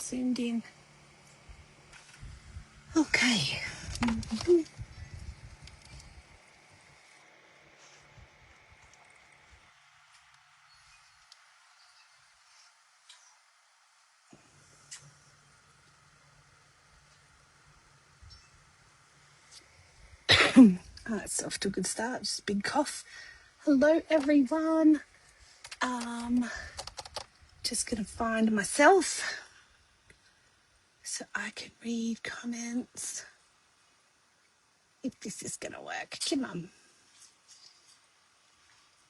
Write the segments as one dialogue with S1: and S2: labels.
S1: zoomed in. Okay. It's off to a good start. Just a big cough. Hello, everyone. Just going to find myself so I can read comments. If this is going to work. Come on.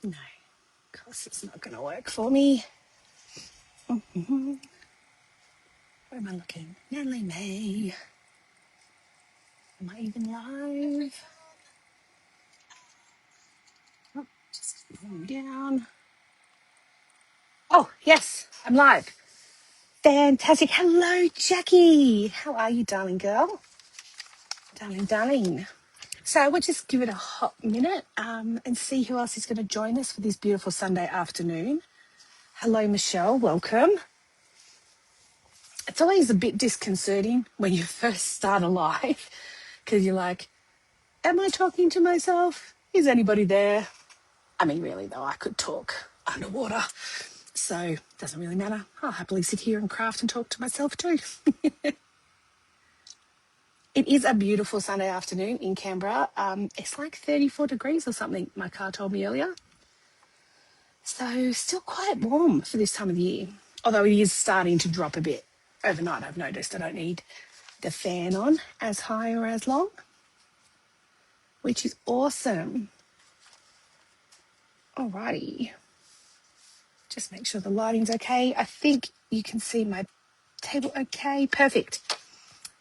S1: No, of course it's not going to work for me. Where am I looking? Natalie May. Am I even live? Oh, just going down. Oh, yes, I'm live. Fantastic. Hello, Jackie. How are you, darling girl? Darling. So we'll just give it a hot minute and see who else is going to join us for this beautiful Sunday afternoon. Hello, Michelle. Welcome. It's always a bit disconcerting when you first start a live because you're like, am I talking to myself? Is anybody there? I mean, really, though, I could talk underwater. So it doesn't really matter. I'll happily sit here and craft and talk to myself too. It is a beautiful Sunday afternoon in Canberra. It's like 34 degrees or something, my car told me earlier. So still quite warm for this time of the year, although it is starting to drop a bit overnight. I've noticed I don't need the fan on as high or as long, which is awesome. Alrighty. Just make sure the lighting's okay. I think you can see my table okay. Perfect.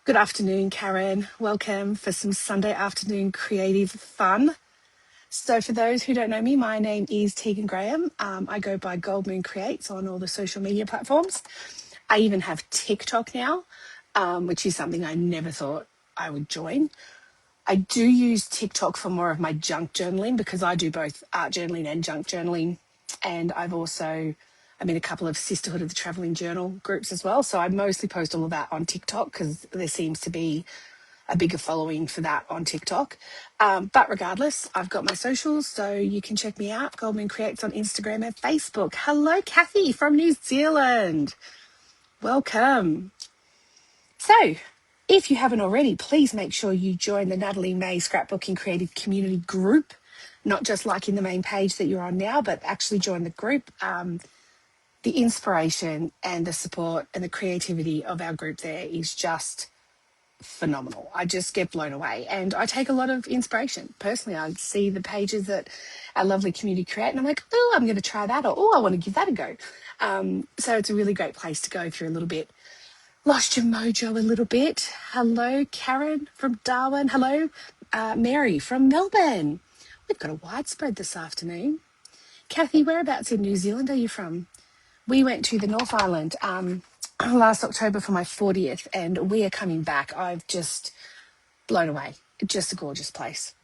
S1: Good afternoon, Karen. Welcome for some Sunday afternoon creative fun. So for those who don't know me, my name is Tegan Graham. I go by Gold Moon Creates on all the social media platforms. I even have TikTok now, which is something I never thought I would join. I do use TikTok for more of my junk journaling because I do both art journaling and junk journaling. And I'm in a couple of Sisterhood of the Travelling Journal groups as well. So I mostly post all of that on TikTok because there seems to be a bigger following for that on TikTok. But regardless, I've got my socials, so you can check me out, Goldman Creates on Instagram and Facebook. Hello, Kathy from New Zealand. Welcome. So if you haven't already, please make sure you join the Natalie May Scrapbooking Creative Community group, not just liking the main page that you're on now, but actually join the group. The inspiration and the support and the creativity of our group there is just phenomenal. I just get blown away and I take a lot of inspiration. Personally, I see the pages that our lovely community create and I'm like, oh, I'm going to try that, or oh, I want to give that a go. So it's a really great place to go through a little bit. Lost your mojo a little bit. Hello, Karen from Darwin. Hello, Mary from Melbourne. We've got a widespread this afternoon. Kathy, whereabouts in New Zealand are you from? We went to the North Island last October for my 40th and we are coming back. I've just blown away. Just a gorgeous place.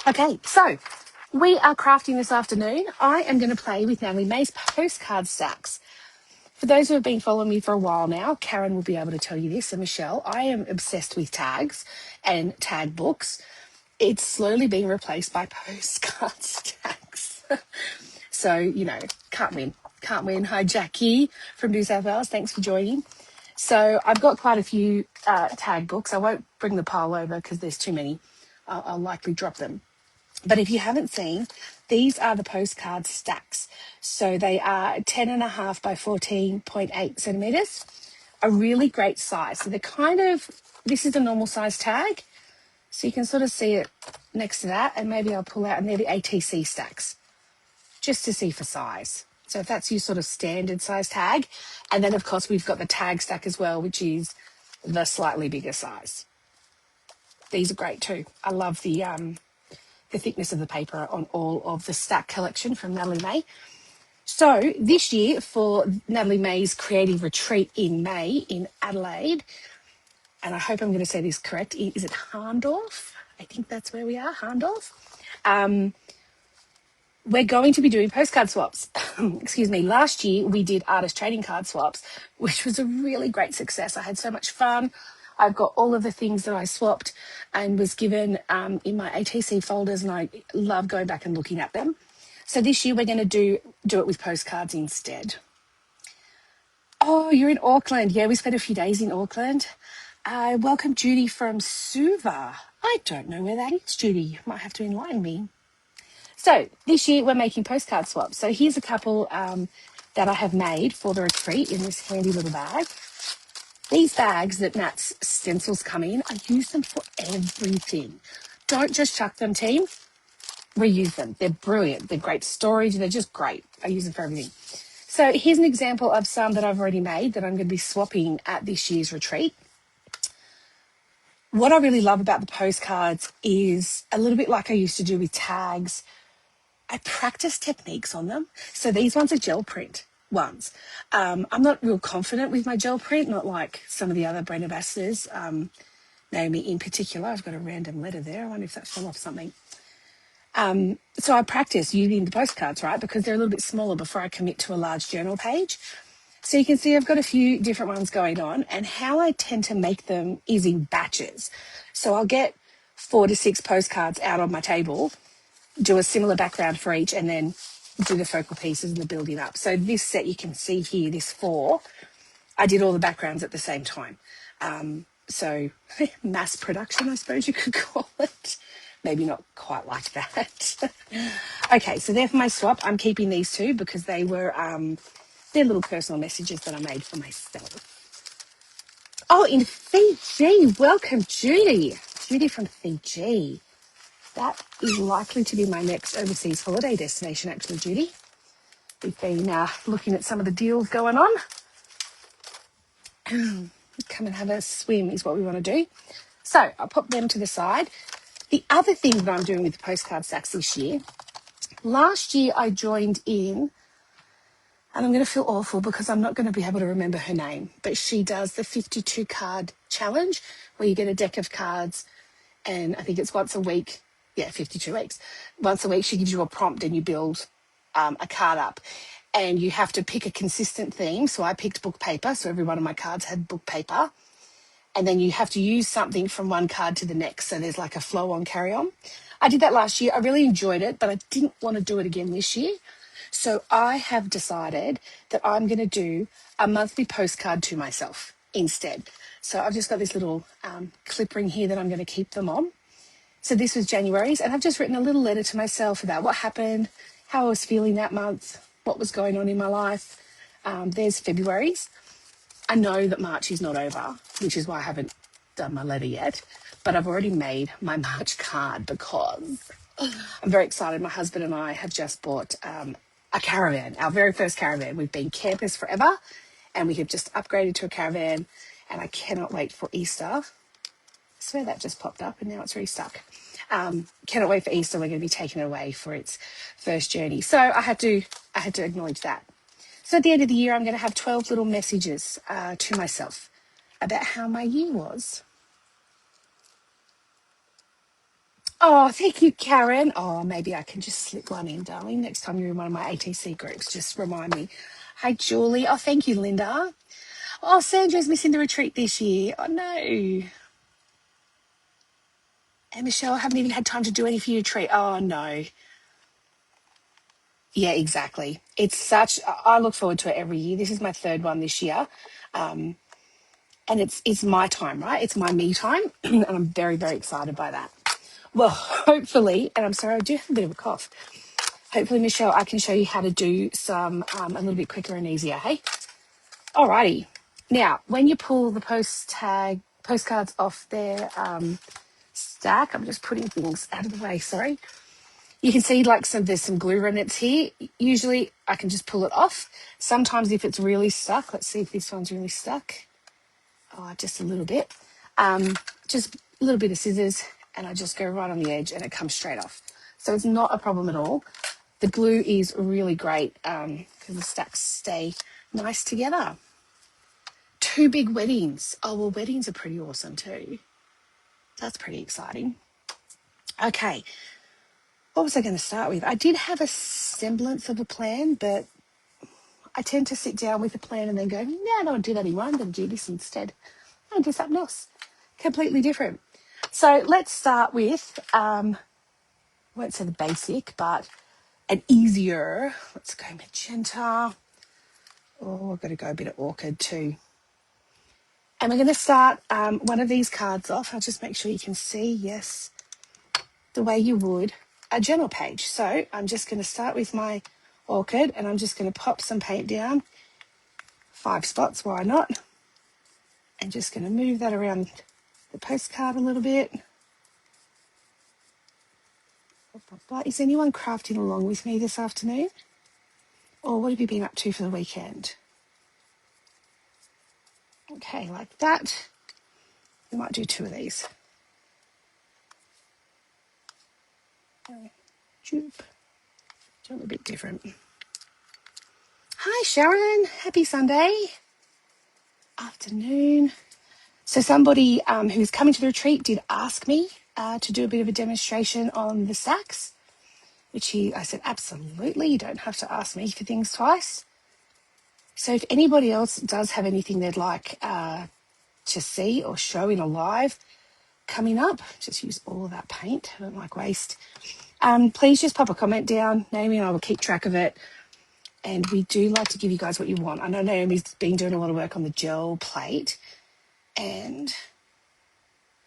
S1: Okay, so we are crafting this afternoon. I am going to play with Natalie May's postcard stacks. For those who have been following me for a while now, Karen will be able to tell you this, and Michelle, I am obsessed with tags and tag books. It's slowly being replaced by postcard stacks. So, can't win. Hi, Jackie from New South Wales. Thanks for joining. So I've got quite a few tag books. I won't bring the pile over because there's too many. I'll likely drop them. But if you haven't seen, these are the postcard stacks. So they are 10.5 by 14.8 centimetres, a really great size. So they're this is the normal size tag. So you can sort of see it next to that. And maybe I'll pull out, and they're the ATC stacks, just to see for size. So if that's your sort of standard size tag. And then, of course, we've got the tag stack as well, which is the slightly bigger size. These are great too. I love the thickness of the paper on all of the stack collection from Natalie May. So this year for Natalie May's Creative Retreat in May in Adelaide, and I hope I'm going to say this correct, is it Harndorf? I think that's where we are, Harndorf. we're going to be doing postcard swaps. Excuse me. Last year we did artist trading card swaps, which was a really great success. I had so much fun. I've got all of the things that I swapped and was given in my ATC folders, and I love going back and looking at them. So this year we're going to do it with postcards instead. Oh, you're in Auckland. Yeah, we spent a few days in Auckland. Welcome Judy from Suva. I don't know where that is, Judy. Might have to enlighten me. So this year we're making postcard swaps. So here's a couple that I have made for the retreat in this handy little bag. These bags that Nat's stencils come in, I use them for everything. Don't just chuck them, team. Reuse them. They're brilliant. They're great storage. They're just great. I use them for everything. So here's an example of some that I've already made that I'm going to be swapping at this year's retreat. What I really love about the postcards is a little bit like I used to do with tags. I practice techniques on them. So these ones are gel print ones. I'm not real confident with my gel print, not like some of the other brand ambassadors. Naomi in particular, I've got a random letter there. I wonder if that fell off something. So I practice using the postcards, right? Because they're a little bit smaller before I commit to a large journal page. So you can see I've got a few different ones going on, and how I tend to make them is in batches. So I'll get 4 to 6 postcards out on my table, do a similar background for each, and then do the focal pieces and the building up. So this set you can see here, this 4, I did all the backgrounds at the same time. So mass production, I suppose you could call it. Maybe not quite like that. Okay, so they're for my swap. I'm keeping these 2 because they were, they're little personal messages that I made for myself. Oh, in Fiji. Welcome, Judy. Judy from Fiji. That is likely to be my next overseas holiday destination, actually, Judy. We've been looking at some of the deals going on. Come and have a swim is what we want to do. So I'll pop them to the side. The other thing that I'm doing with the postcard stacks this year, last year I joined in, and I'm going to feel awful because I'm not going to be able to remember her name, but she does the 52 card challenge where you get a deck of cards, and I think it's once a week. Yeah, 52 weeks. Once a week she gives you a prompt and you build a card up, and you have to pick a consistent theme. So I picked book paper, so every one of my cards had book paper. And then you have to use something from one card to the next. So there's like a flow on, carry on. I did that last year. I really enjoyed it, but I didn't want to do it again this year. So I have decided that I'm going to do a monthly postcard to myself instead. So I've just got this little clip ring here that I'm going to keep them on. So this was January's, and I've just written a little letter to myself about what happened, how I was feeling that month, what was going on in my life. There's February's. I know that March is not over, which is why I haven't done my letter yet, but I've already made my March card because I'm very excited. My husband and I have just bought a caravan, our very first caravan. We've been campers forever, and we have just upgraded to a caravan, and I cannot wait for Easter. I swear that just popped up and now it's restuck. Cannot wait for Easter. We're going to be taking it away for its first journey. So I had to acknowledge that. So at the end of the year, I'm going to have 12 little messages to myself about how my year was. Oh, thank you, Karen. Oh, maybe I can just slip one in, darling. Next time you're in one of my ATC groups, just remind me. Hi, Julie. Oh, thank you, Linda. Oh, Sandra's missing the retreat this year. Oh, no. And Michelle, I haven't even had time to do any for your retreat. Oh, no. Yeah, exactly. It's such, I look forward to it every year. This is my 3rd one this year. And it's my time, right? It's my me time. And I'm very, very excited by that. Well, hopefully, and I'm sorry, I do have a bit of a cough. Hopefully, Michelle, I can show you how to do some a little bit quicker and easier, hey? Alrighty. Now, when you pull the postcards off their stack, I'm just putting things out of the way, sorry. You can see like there's some glue remnants here. Usually I can just pull it off. Sometimes if it's really stuck, let's see if this one's really stuck. Oh, just a little bit. Just a little bit of scissors, and I just go right on the edge and it comes straight off. So it's not a problem at all. The glue is really great because the stacks stay nice together. 2 big weddings. Oh, well, weddings are pretty awesome too. That's pretty exciting. Okay. what was I going to start with? I did have a semblance of a plan, but I tend to sit down with a plan and then go, no, I don't want to do that anymore. I'm going to do this instead. I'm going to do something else completely different. So let's start with, I won't say the basic, but an easier, let's go magenta. Oh, I've got to go a bit of orchid too. And we're going to start one of these cards off. I'll just make sure you can see, yes, the way you would a journal page. So I'm just going to start with my orchid and I'm just going to pop some paint down, 5 spots, why not? And just going to move that around the postcard a little bit. Is anyone crafting along with me this afternoon? Or what have you been up to for the weekend? Okay, like that. We might do 2 of these. Joop. Do it a bit different. Hi, Sharon. Happy Sunday afternoon. So somebody who's coming to the retreat did ask me to do a bit of a demonstration on the stacks, which I said, absolutely, you don't have to ask me for things twice. So if anybody else does have anything they'd like to see or show in a live coming up, just use all of that paint. I don't like waste. Please just pop a comment down. Naomi and I will keep track of it. And we do like to give you guys what you want. I know Naomi's been doing a lot of work on the gel plate, and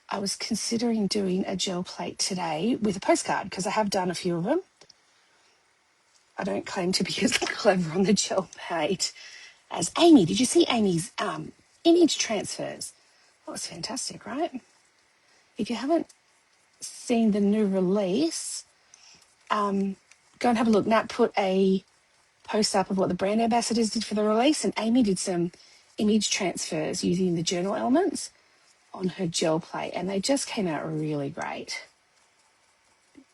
S1: I was considering doing a gel plate today with a postcard because I have done a few of them. I don't claim to be as clever on the gel plate as Amy. Did you see Amy's image transfers? That was fantastic, right? If you haven't seen the new release, go and have a look. Nat put a post up of what the brand ambassadors did for the release, and Amy did some image transfers using the journal elements on her gel plate, and they just came out really great.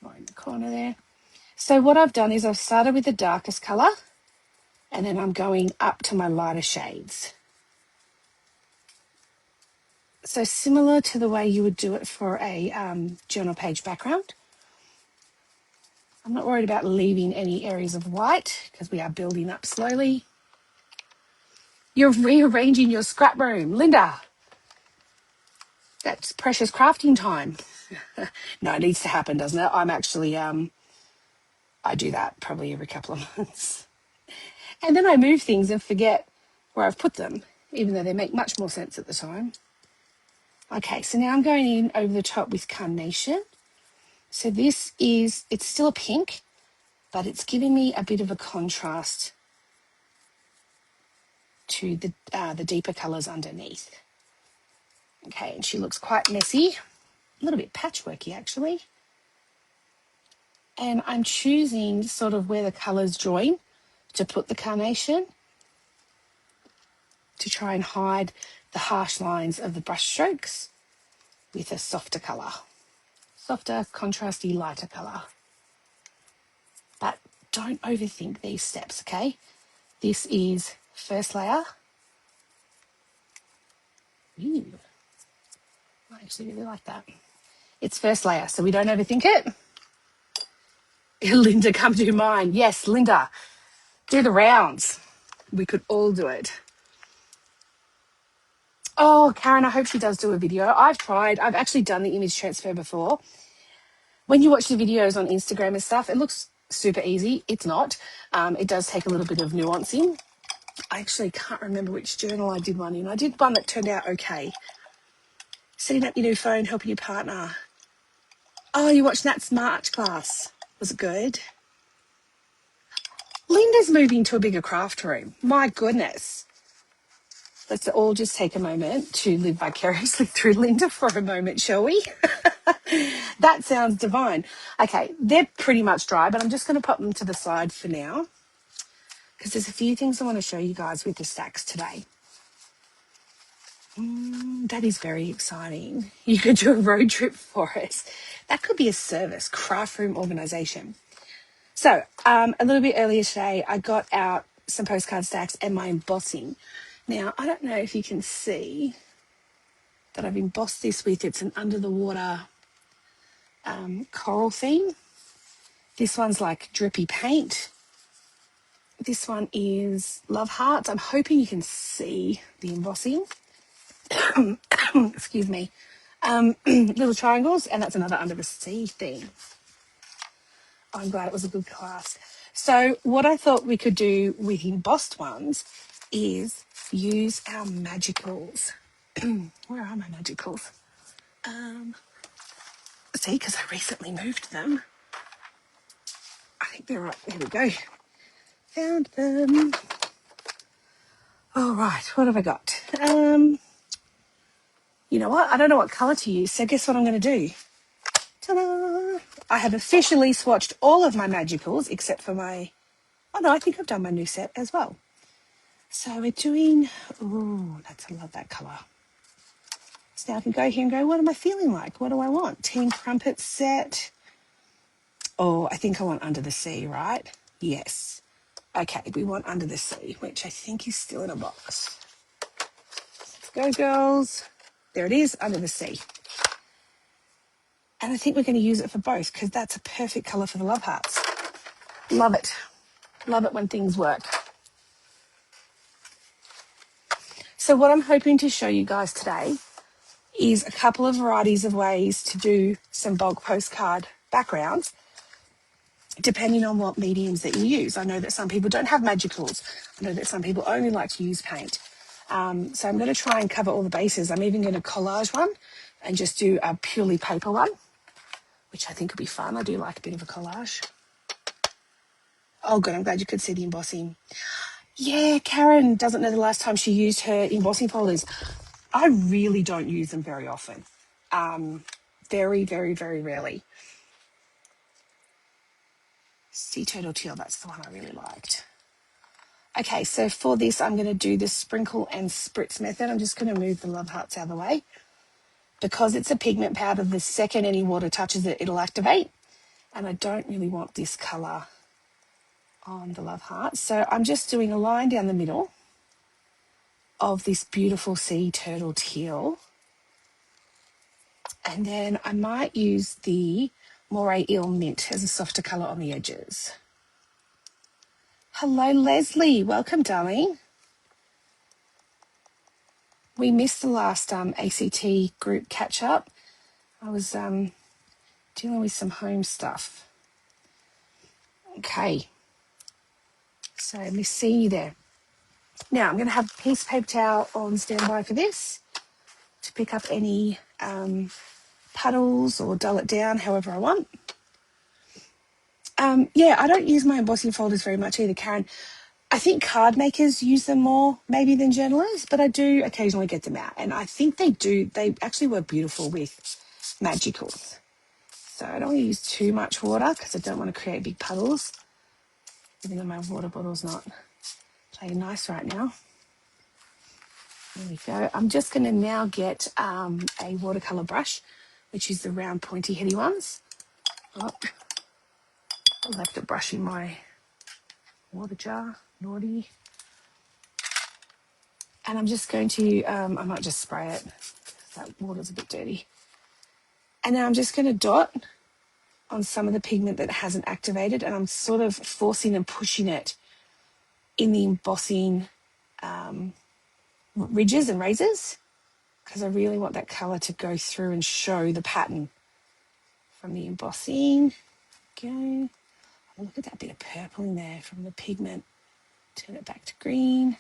S1: More in the corner there. So what I've done is I've started with the darkest colour, and then I'm going up to my lighter shades. So similar to the way you would do it for a journal page background. I'm not worried about leaving any areas of white because we are building up slowly. You're rearranging your scrap room. Linda, that's precious crafting time. No, it needs to happen, doesn't it? I'm actually, I do that probably every couple of months. And then I move things and forget where I've put them, even though they make much more sense at the time. Okay, so now I'm going in over the top with Carnation. So this is, it's still a pink, but it's giving me a bit of a contrast to the deeper colours underneath. Okay, and she looks quite messy, a little bit patchworky actually. And I'm choosing sort of where the colours join to put the carnation to try and hide the harsh lines of the brush strokes with a softer colour. Softer, contrasty, lighter colour. But don't overthink these steps, okay? This is first layer. Ooh, I actually really like that. It's first layer, so we don't overthink it. Linda, come do mine. Yes, Linda, do the rounds. We could all do it. Oh, Karen, I hope she does do a video. I've tried. I've actually done the image transfer before. When you watch the videos on Instagram and stuff, it looks super easy. It's not. It does take a little bit of nuancing. I actually can't remember which journal I did one in. I did one that turned out okay. Setting up your new phone, helping your partner. Oh, you watched Nat's March class. Was it good? Linda's moving to a bigger craft room. My goodness. Let's all just take a moment to live vicariously through Linda for a moment, shall we? That sounds divine. Okay, they're pretty much dry, but I'm just going to pop them to the side for now because there's a few things I want to show you guys with the stacks today. That is very exciting. You could do a road trip for us. That could be a service, craft room organisation. So a little bit earlier today, I got out some postcard stacks and my embossing. Now, I don't know if you can see that I've embossed this with, it's an under the water coral theme. This one's like drippy paint. This one is Love Hearts. I'm hoping you can see the embossing. Excuse me. Little triangles, and that's another Under the Sea theme. I'm glad it was a good class. So what I thought we could do with embossed ones is use our magicals. Where are my magicals? See, because I recently moved them. I think they're right. There we go. Found them. All right, what have I got? You know what? I don't know what colour to use, so guess what I'm going to do? Ta-da! I have officially swatched all of my magicals except for my... Oh, no, I think I've done my new set as well. So we're doing... Ooh, I love that colour. So now I can go here and go, what am I feeling like? What do I want? Team Crumpet set. Oh, I think I want Under the Sea, right? Yes. Okay, we want Under the Sea, which I think is still in a box. Let's go, girls. There it is, Under the Sea. And I think we're going to use it for both because that's a perfect colour for the Love Hearts. Love it. Love it when things work. So what I'm hoping to show you guys today is a couple of varieties of ways to do some bulk postcard backgrounds, depending on what mediums that you use. I know that some people don't have magicals. I know that some people only like to use paint. So I'm going to try and cover all the bases. I'm even going to collage one and just do a purely paper one, which I think would be fun. I do like a bit of a collage. Oh, good. I'm glad you could see the embossing. Yeah, Karen doesn't know the last time she used her embossing folders. I really don't use them very often. Very, very, very rarely. Sea Turtle Teal, that's the one I really liked. Okay, so for this, I'm going to do the sprinkle and spritz method. I'm just going to move the Love Hearts out of the way. Because it's a pigment powder, the second any water touches it, it'll activate. And I don't really want this colour on the Love Hearts. So I'm just doing a line down the middle of this beautiful Sea Turtle Teal. And then I might use the Moray Eel Mint as a softer colour on the edges. Hello, Leslie. Welcome, darling. We missed the last ACT group catch-up. I was dealing with some home stuff. Okay. So let me see you there. Now, I'm going to have a piece of paper towel on standby for this to pick up any puddles or dull it down however I want. Yeah, I don't use my embossing folders very much either, Karen. I think card makers use them more maybe than journalists, but I do occasionally get them out. And I think they actually work beautiful with magicals. So I don't want to use too much water because I don't want to create big puddles, even though my water bottle's not playing nice right now. There we go. I'm just going to now get a watercolour brush, which is the round pointy heady ones. Oh, I left a brush in my water jar, naughty. And I'm just going to, I might just spray it. That water's a bit dirty. And now I'm just going to dot on some of the pigment that hasn't activated, and I'm sort of forcing and pushing it in the embossing ridges and razors because I really want that colour to go through and show the pattern from the embossing. Go. Oh, look at that bit of purple in there from the pigment. Turn it back to green.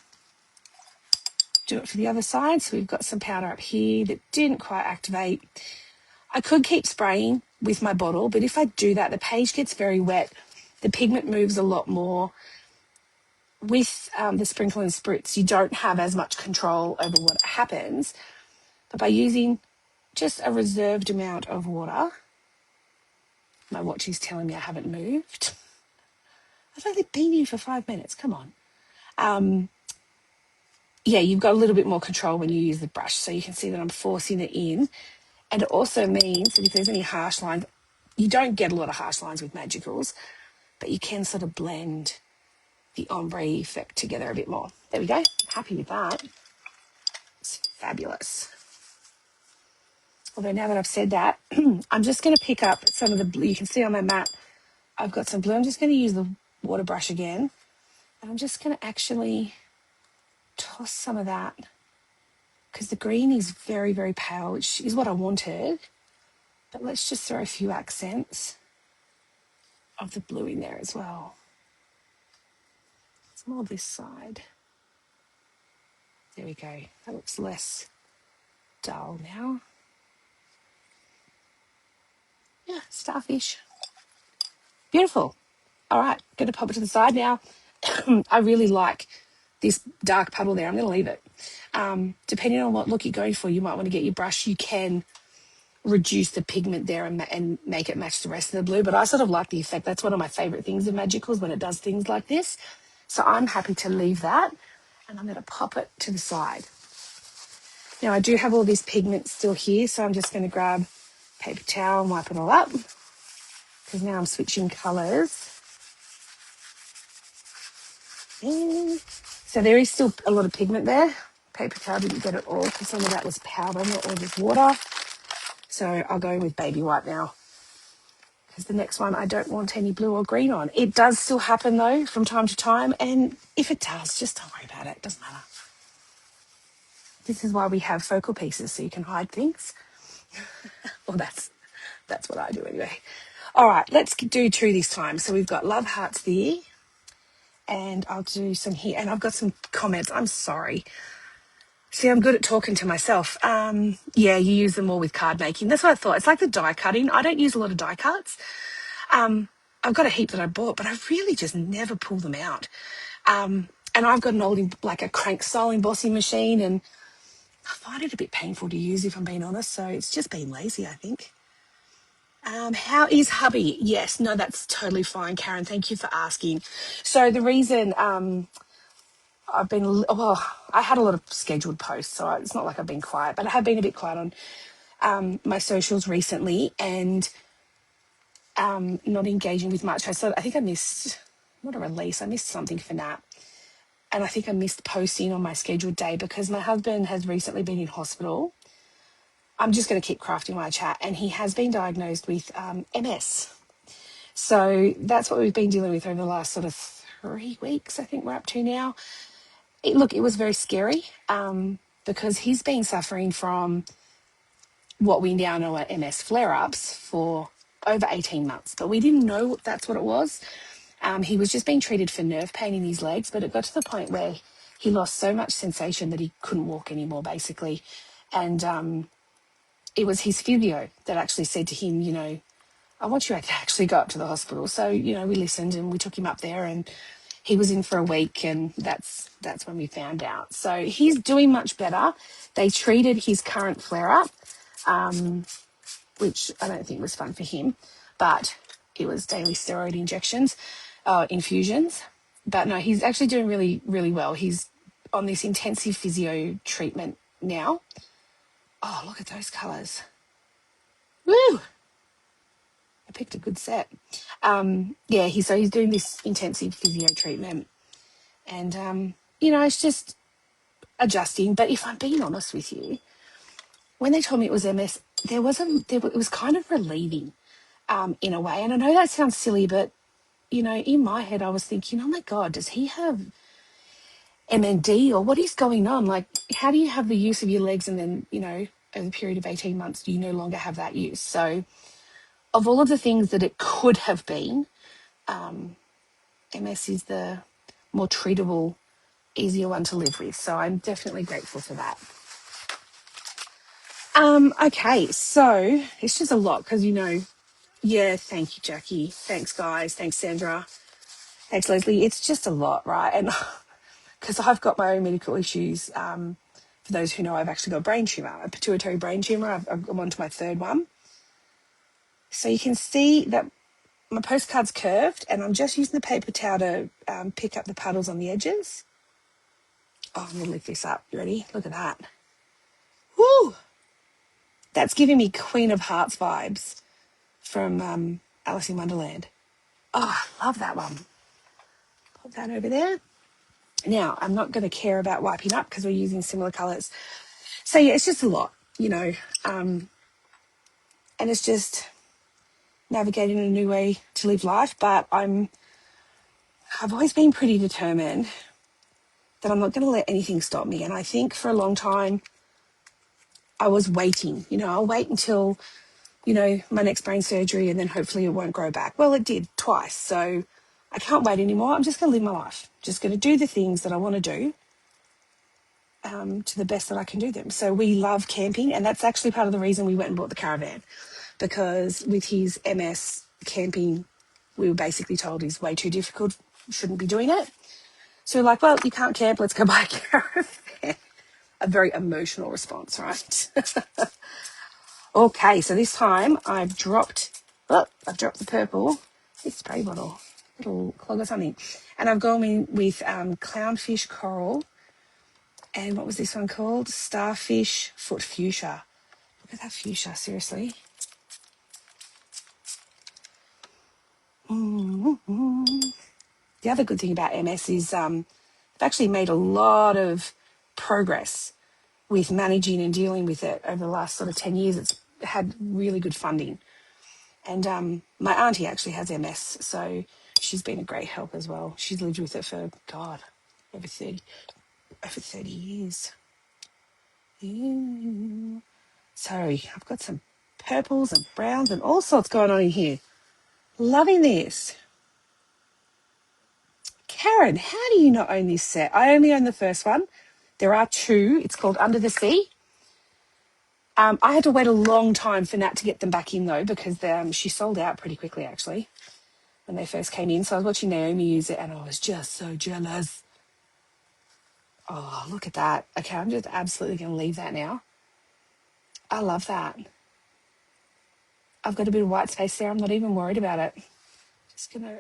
S1: Do it for the other side. So we've got some powder up here that didn't quite activate. I could keep spraying with my bottle, but if I do that, the page gets very wet. The pigment moves a lot more. With the sprinkle and spritz, you don't have as much control over what happens. But by using just a reserved amount of water, my watch is telling me I haven't moved. I've only been here for 5 minutes. Come on. Yeah, you've got a little bit more control when you use the brush. So you can see that I'm forcing it in. And it also means that if there's any harsh lines, you don't get a lot of harsh lines with magicals, but you can sort of blend the ombre effect together a bit more. There we go. Happy with that. It's fabulous. Although now that I've said that, I'm just going to pick up some of the blue. You can see on my mat, I've got some blue. I'm just going to use the water brush again. And I'm just going to actually toss some of that because the green is very, very pale, which is what I wanted. But let's just throw a few accents of the blue in there as well. Some more this side. There we go. That looks less dull now. Yeah, starfish. Beautiful. All right, going to pop it to the side now. I really like this dark puddle there. I'm going to leave it. Depending on what look you're going for, you might want to get your brush. You can reduce the pigment there and make it match the rest of the blue. But I sort of like the effect. That's one of my favourite things in Magicals when it does things like this. So I'm happy to leave that. And I'm going to pop it to the side. Now, I do have all this pigment still here, so I'm just going to grab paper towel and wipe it all up because now I'm switching colours. So there is still a lot of pigment there. Paper towel didn't get it all because some of that was powder, not all just water. So I'll go with baby white now because the next one I don't want any blue or green on. It does still happen though from time to time, and if it does, just don't worry about it. It doesn't matter. This is why we have focal pieces, so you can hide things. Well, that's what I do anyway. All right, let's do two this time. So we've got love hearts there, and I'll do some here. And I've got some comments. I'm sorry. See, I'm good at talking to myself. Yeah, you use them more with card making. That's what I thought. It's like the die cutting. I don't use a lot of die cuts. I've got a heap that I bought, but I really just never pull them out. And I've got an old, like a crank style embossing machine, and I find it a bit painful to use if I'm being honest. So it's just being lazy, I think. How is hubby? Yes, no, that's totally fine, Karen. Thank you for asking. So the reason I had a lot of scheduled posts, so it's not like I've been quiet, but I have been a bit quiet on my socials recently and not engaging with much. I think I missed, not a release, I missed something for Nat. And I think I missed posting on my scheduled day because my husband has recently been in hospital. I'm just going to keep crafting my chat, and he has been diagnosed with MS. So that's what we've been dealing with over the last sort of 3 weeks, I think we're up to now. It was very scary because he's been suffering from what we now know are MS flare-ups for over 18 months, but we didn't know that's what it was. He was just being treated for nerve pain in his legs, but it got to the point where he lost so much sensation that he couldn't walk anymore, basically. And it was his physio that actually said to him, I want you to actually go up to the hospital. So, we listened and we took him up there, and he was in for a week, and that's when we found out. So he's doing much better. They treated his current flare-up, which I don't think was fun for him, but it was daily steroid infusions. But no, he's actually doing really, really well. He's on this intensive physio treatment now. Oh, look at those colours. Woo! I picked a good set. He's doing this intensive physio treatment, and it's just adjusting. But if I'm being honest with you, when they told me it was MS, it was kind of relieving, in a way. And I know that sounds silly, but in my head, I was thinking, oh my God, does he have MND or what is going on? Like, how do you have the use of your legs and then over the period of 18 months, you no longer have that use? So, of all of the things that it could have been, MS is the more treatable, easier one to live with. So I'm definitely grateful for that. Okay, so it's just a lot because, yeah, thank you, Jackie. Thanks, guys. Thanks, Sandra. Thanks, Leslie. It's just a lot, right? And because I've got my own medical issues, for those who know, I've actually got a brain tumour, a pituitary brain tumour. I'm on to my third one. So you can see that my postcard's curved, and I'm just using the paper towel to pick up the puddles on the edges. Oh, I'm going to lift this up. You ready? Look at that. Woo! That's giving me Queen of Hearts vibes from Alice in Wonderland. Oh, I love that one. Put that over there. Now, I'm not going to care about wiping up because we're using similar colours. So, yeah, it's just a lot, and it's just, navigating a new way to live life, but I've always been pretty determined that I'm not going to let anything stop me. And I think for a long time I was waiting, I'll wait until, my next brain surgery and then hopefully it won't grow back. Well, it did twice. So I can't wait anymore. I'm just going to live my life. Just going to do the things that I want to do to the best that I can do them. So we love camping, and that's actually part of the reason we went and bought the caravan, because with his MS, camping, we were basically told is way too difficult, shouldn't be doing it. So we're like, well, you can't camp, let's go buy a caravan. A very emotional response, right? Okay, so this time I've dropped the purple, this spray bottle, little clog or something, and I've gone in with clownfish coral, and what was this one called? Starfish foot fuchsia. Look at that fuchsia, seriously. The other good thing about MS is they've actually made a lot of progress with managing and dealing with it over the last sort of 10 years. It's had really good funding. And my auntie actually has MS, so she's been a great help as well. She's lived with it for, God, over 30 years. Yeah. So I've got some purples and browns and all sorts going on in here. Loving this. Karen, how do you not own this set? I only own the first one. There are two. It's called Under the Sea. I had to wait a long time for Nat to get them back in, though, because she sold out pretty quickly, actually, when they first came in. So I was watching Naomi use it, and I was just so jealous. Oh, look at that. Okay, I'm just absolutely going to leave that now. I love that. I've got a bit of white space there. I'm not even worried about it. Just going to,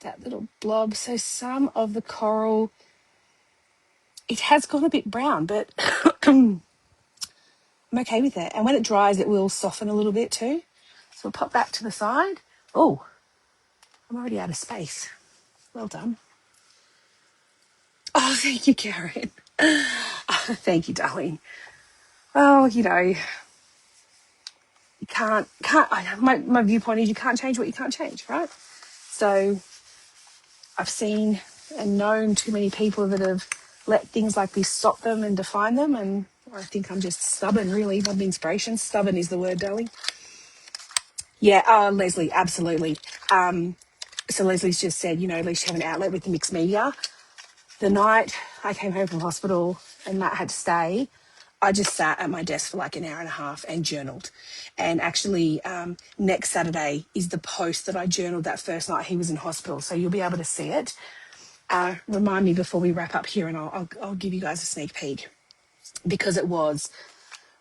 S1: that little blob. So some of the coral, it has gone a bit brown, but I'm okay with it. And when it dries, it will soften a little bit too. So we'll pop that to the side. Oh, I'm already out of space. Well done. Oh, thank you, Karen. Thank you, darling. Oh, you can't, my viewpoint is you can't change what you can't change, right? So I've seen and known too many people that have let things like this stop them and define them. And I think I'm just stubborn, really. Not the inspiration. Stubborn is the word, darling. Yeah, Leslie, absolutely. So Leslie's just said, at least you have an outlet with the mixed media. The night I came home from hospital and Matt had to stay, I just sat at my desk for like an hour and a half and journaled. And actually, next Saturday is the post that I journaled that first night he was in hospital. So you'll be able to see it. Remind me before we wrap up here, and I'll give you guys a sneak peek, because it was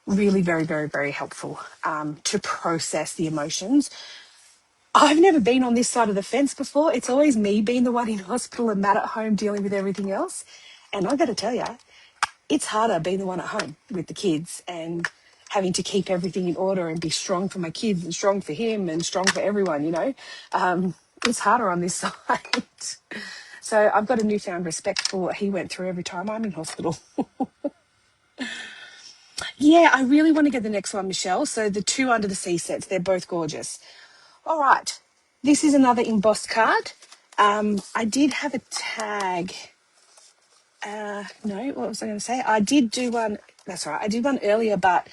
S1: really very, very, very helpful to process the emotions. I've never been on this side of the fence before. It's always me being the one in hospital and Matt at home dealing with everything else. And I've got to tell you, it's harder being the one at home with the kids and having to keep everything in order and be strong for my kids and strong for him and strong for everyone. It's harder on this side. So I've got a newfound respect for what he went through every time I'm in hospital. Yeah, I really want to get the next one, Michelle. So the two Under the Sea sets, they're both gorgeous. All right, this is another embossed card. I did have a tag. No, what was I going to say? I did do one. That's right. I did one earlier, but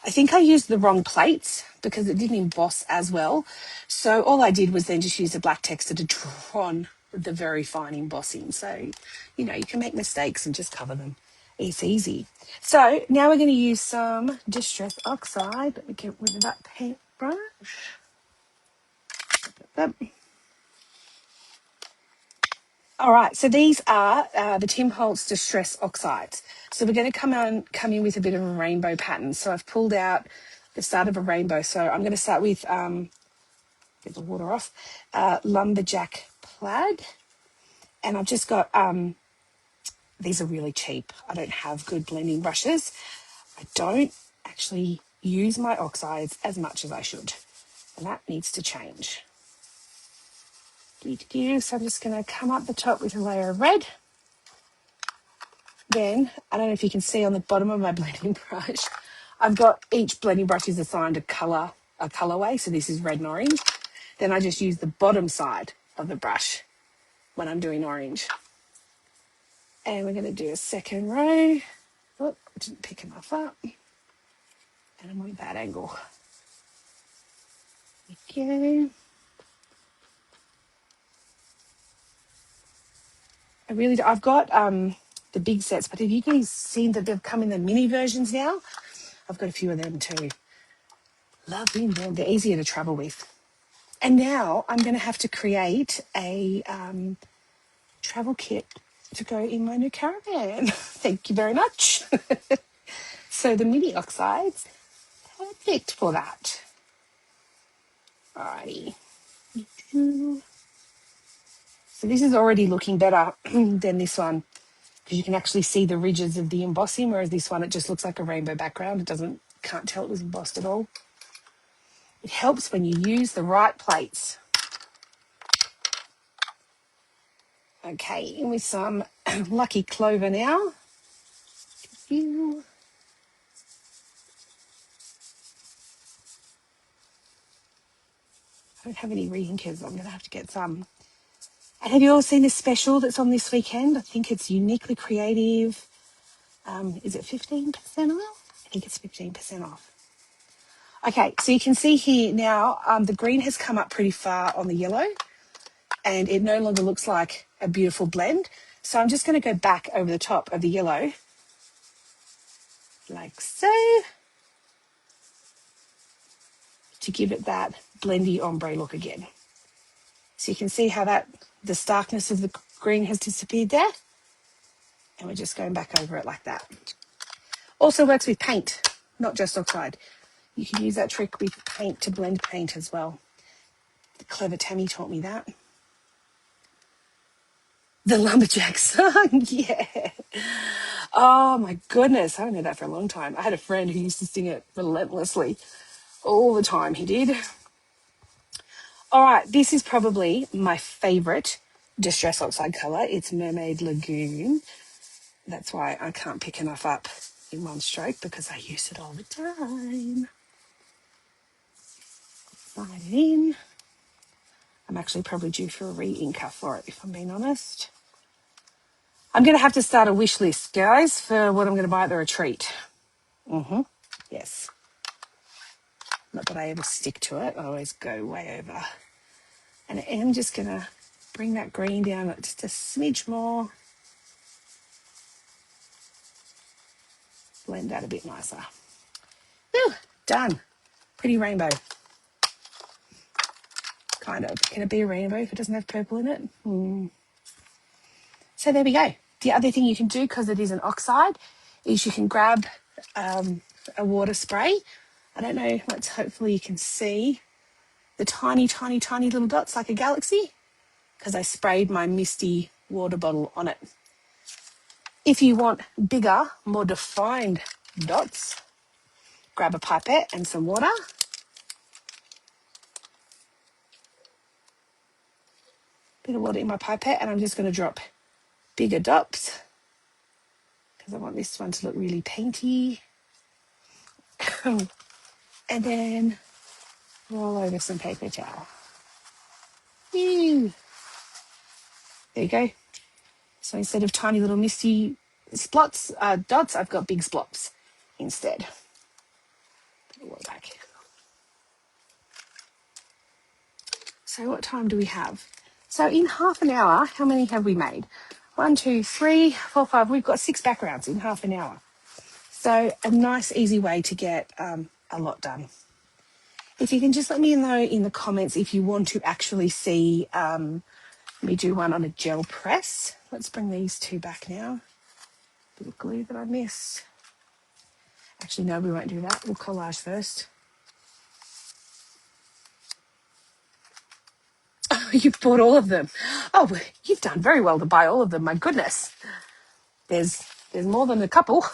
S1: I think I used the wrong plates because it didn't emboss as well. So all I did was then just use a black texture to draw on the very fine embossing. So, you can make mistakes and just cover them. It's easy. So now we're going to use some Distress Oxide. Let me get rid of that paintbrush. All right, so these are the Tim Holtz Distress Oxides. So we're going to come in with a bit of a rainbow pattern. So I've pulled out the start of a rainbow. So I'm going to start with, get the water off, Lumberjack Plaid. And I've just got, these are really cheap. I don't have good blending brushes. I don't actually use my oxides as much as I should. And that needs to change. So I'm just going to come up the top with a layer of red. Then, I don't know if you can see on the bottom of my blending brush, I've got each blending brush is assigned a colour a colorway. So this is red and orange. Then I just use the bottom side of the brush when I'm doing orange. And we're going to do a second row. Oh, didn't pick enough up. And I'm on a bad angle. Okay. I've got the big sets, but have you guys seen that they've come in the mini versions now? I've got a few of them too. Loving them. They're easier to travel with. And now I'm going to have to create a travel kit to go in my new caravan. Thank you very much. So the mini oxides, perfect for that. Alrighty. So this is already looking better than this one, because you can actually see the ridges of the embossing, whereas this one, it just looks like a rainbow background. Can't tell it was embossed at all. It helps when you use the right plates. Okay, in with some Lucky Clover now. I don't have any re-inkers. I'm going to have to get some. And have you all seen this special that's on this weekend? I think it's Uniquely Creative. Is it 15% off? I think it's 15% off. Okay, so you can see here now the green has come up pretty far on the yellow, and it no longer looks like a beautiful blend. So I'm just going to go back over the top of the yellow, like so, to give it that blendy ombre look again. So you can see how the starkness of the green has disappeared there. And we're just going back over it like that. Also works with paint, not just oxide. You can use that trick with paint to blend paint as well. The clever Tammy taught me that. The lumberjack song, yeah. Oh my goodness, I haven't heard that for a long time. I had a friend who used to sing it relentlessly. All the time he did. All right, this is probably my favourite Distress Oxide colour. It's Mermaid Lagoon. That's why I can't pick enough up in one stroke, because I use it all the time. Slide it in. I'm actually probably due for a re-inker for it, if I'm being honest. I'm going to have to start a wish list, guys, for what I'm going to buy at the retreat. Yes. Not that I ever stick to it. I always go way over. And I am just going to bring that green down just a smidge more. Blend that a bit nicer. Whew, done. Pretty rainbow. Kind of. Can it be a rainbow if it doesn't have purple in it? So there we go. The other thing you can do, because it is an oxide, is you can grab a water spray. I don't know, hopefully you can see the tiny, tiny, tiny little dots like a galaxy, because I sprayed my misty water bottle on it. If you want bigger, more defined dots, grab a pipette and some water. Bit of water in my pipette, and I'm just going to drop bigger dots because I want this one to look really painty. And then roll over some paper towel. Ew. There you go. So instead of tiny little misty dots, I've got big splots instead. Put the water back. So what time do we have? So in half an hour, how many have we made? 1, 2, 3, 4, 5. We've got 6 backgrounds in half an hour. So a nice, easy way to get a lot done. If you can just let me know in the comments if you want to actually see me do one on a gel press. Let's bring these 2 back now. Bit of glue that I missed. Actually, no, we won't do that. We'll collage first. Oh, you've bought all of them. Oh, you've done very well to buy all of them. My goodness. There's more than a couple.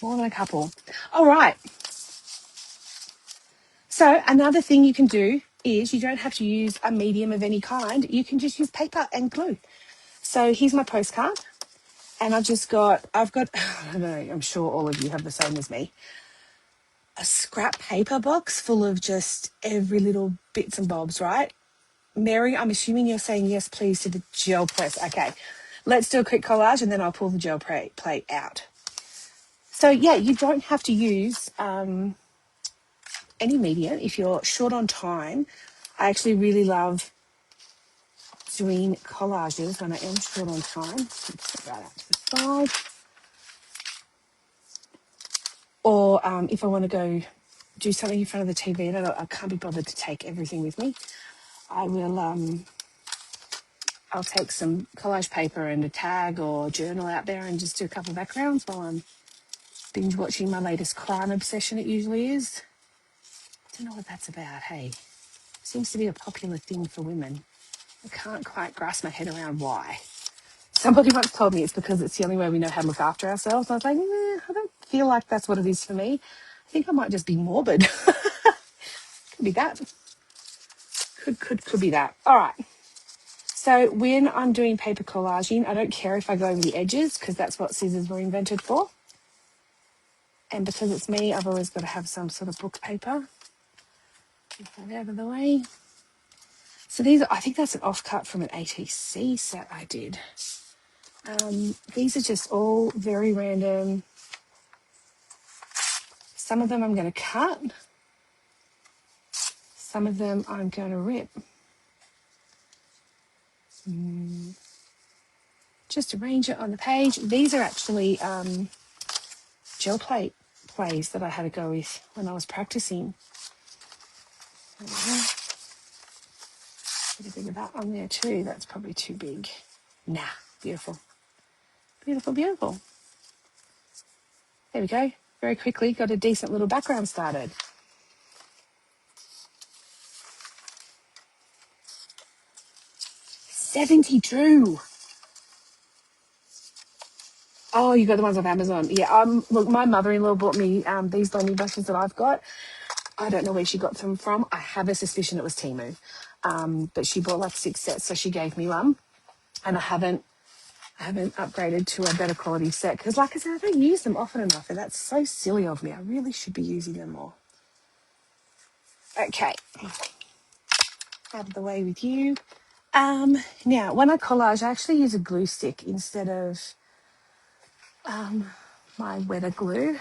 S1: More than a couple. All right. So another thing you can do is you don't have to use a medium of any kind. You can just use paper and glue. So here's my postcard. And I've got, I don't know, I'm sure all of you have the same as me. a scrap paper box full of just every little bits and bobs, right? Mary, I'm assuming you're saying yes, please, to the gel press. Okay, let's do a quick collage and then I'll pull the gel plate out. So yeah, you don't have to use any medium if you're short on time. I actually really love doing collages when I am short on time. Let's put that out to the side. Or if I want to go do something in front of the TV and I can't be bothered to take everything with me, I will. I'll take some collage paper and a tag or journal out there and just do a couple of backgrounds while I'm binge watching my latest crime obsession. It usually is. I don't know what that's about. Hey, seems to be a popular thing for women. I can't quite grasp my head around why. Somebody once told me it's because it's the only way we know how to look after ourselves. I was like, I don't feel like that's what it is for me. I think I might just be morbid. Could be that. Could be that. All right. So when I'm doing paper collaging, I don't care if I go over the edges because that's what scissors were invented for. And because it's me, I've always got to have some sort of book paper. Get that out of the way. So these, I think that's an offcut from an ATC set I did. These are just all very random. Some of them I'm going to cut. Some of them I'm going to rip. Just arrange it on the page. These are actually gel plate plays that I had to go with when I was practicing. Put a bit of that on there too. That's probably too big. Nah, beautiful. Beautiful, beautiful. There we go. Very quickly got a decent little background started. 72. Oh, you got the ones off Amazon. Yeah, look, my mother-in-law bought me these blending brushes that I've got. I don't know where she got them from. I have a suspicion it was Temu. But she bought like 6 sets, so she gave me one. And I haven't upgraded to a better quality set because, like I said, I don't use them often enough, and that's so silly of me. I really should be using them more. Okay, out of the way with you. Now, when I collage, I actually use a glue stick instead of my wetter glue.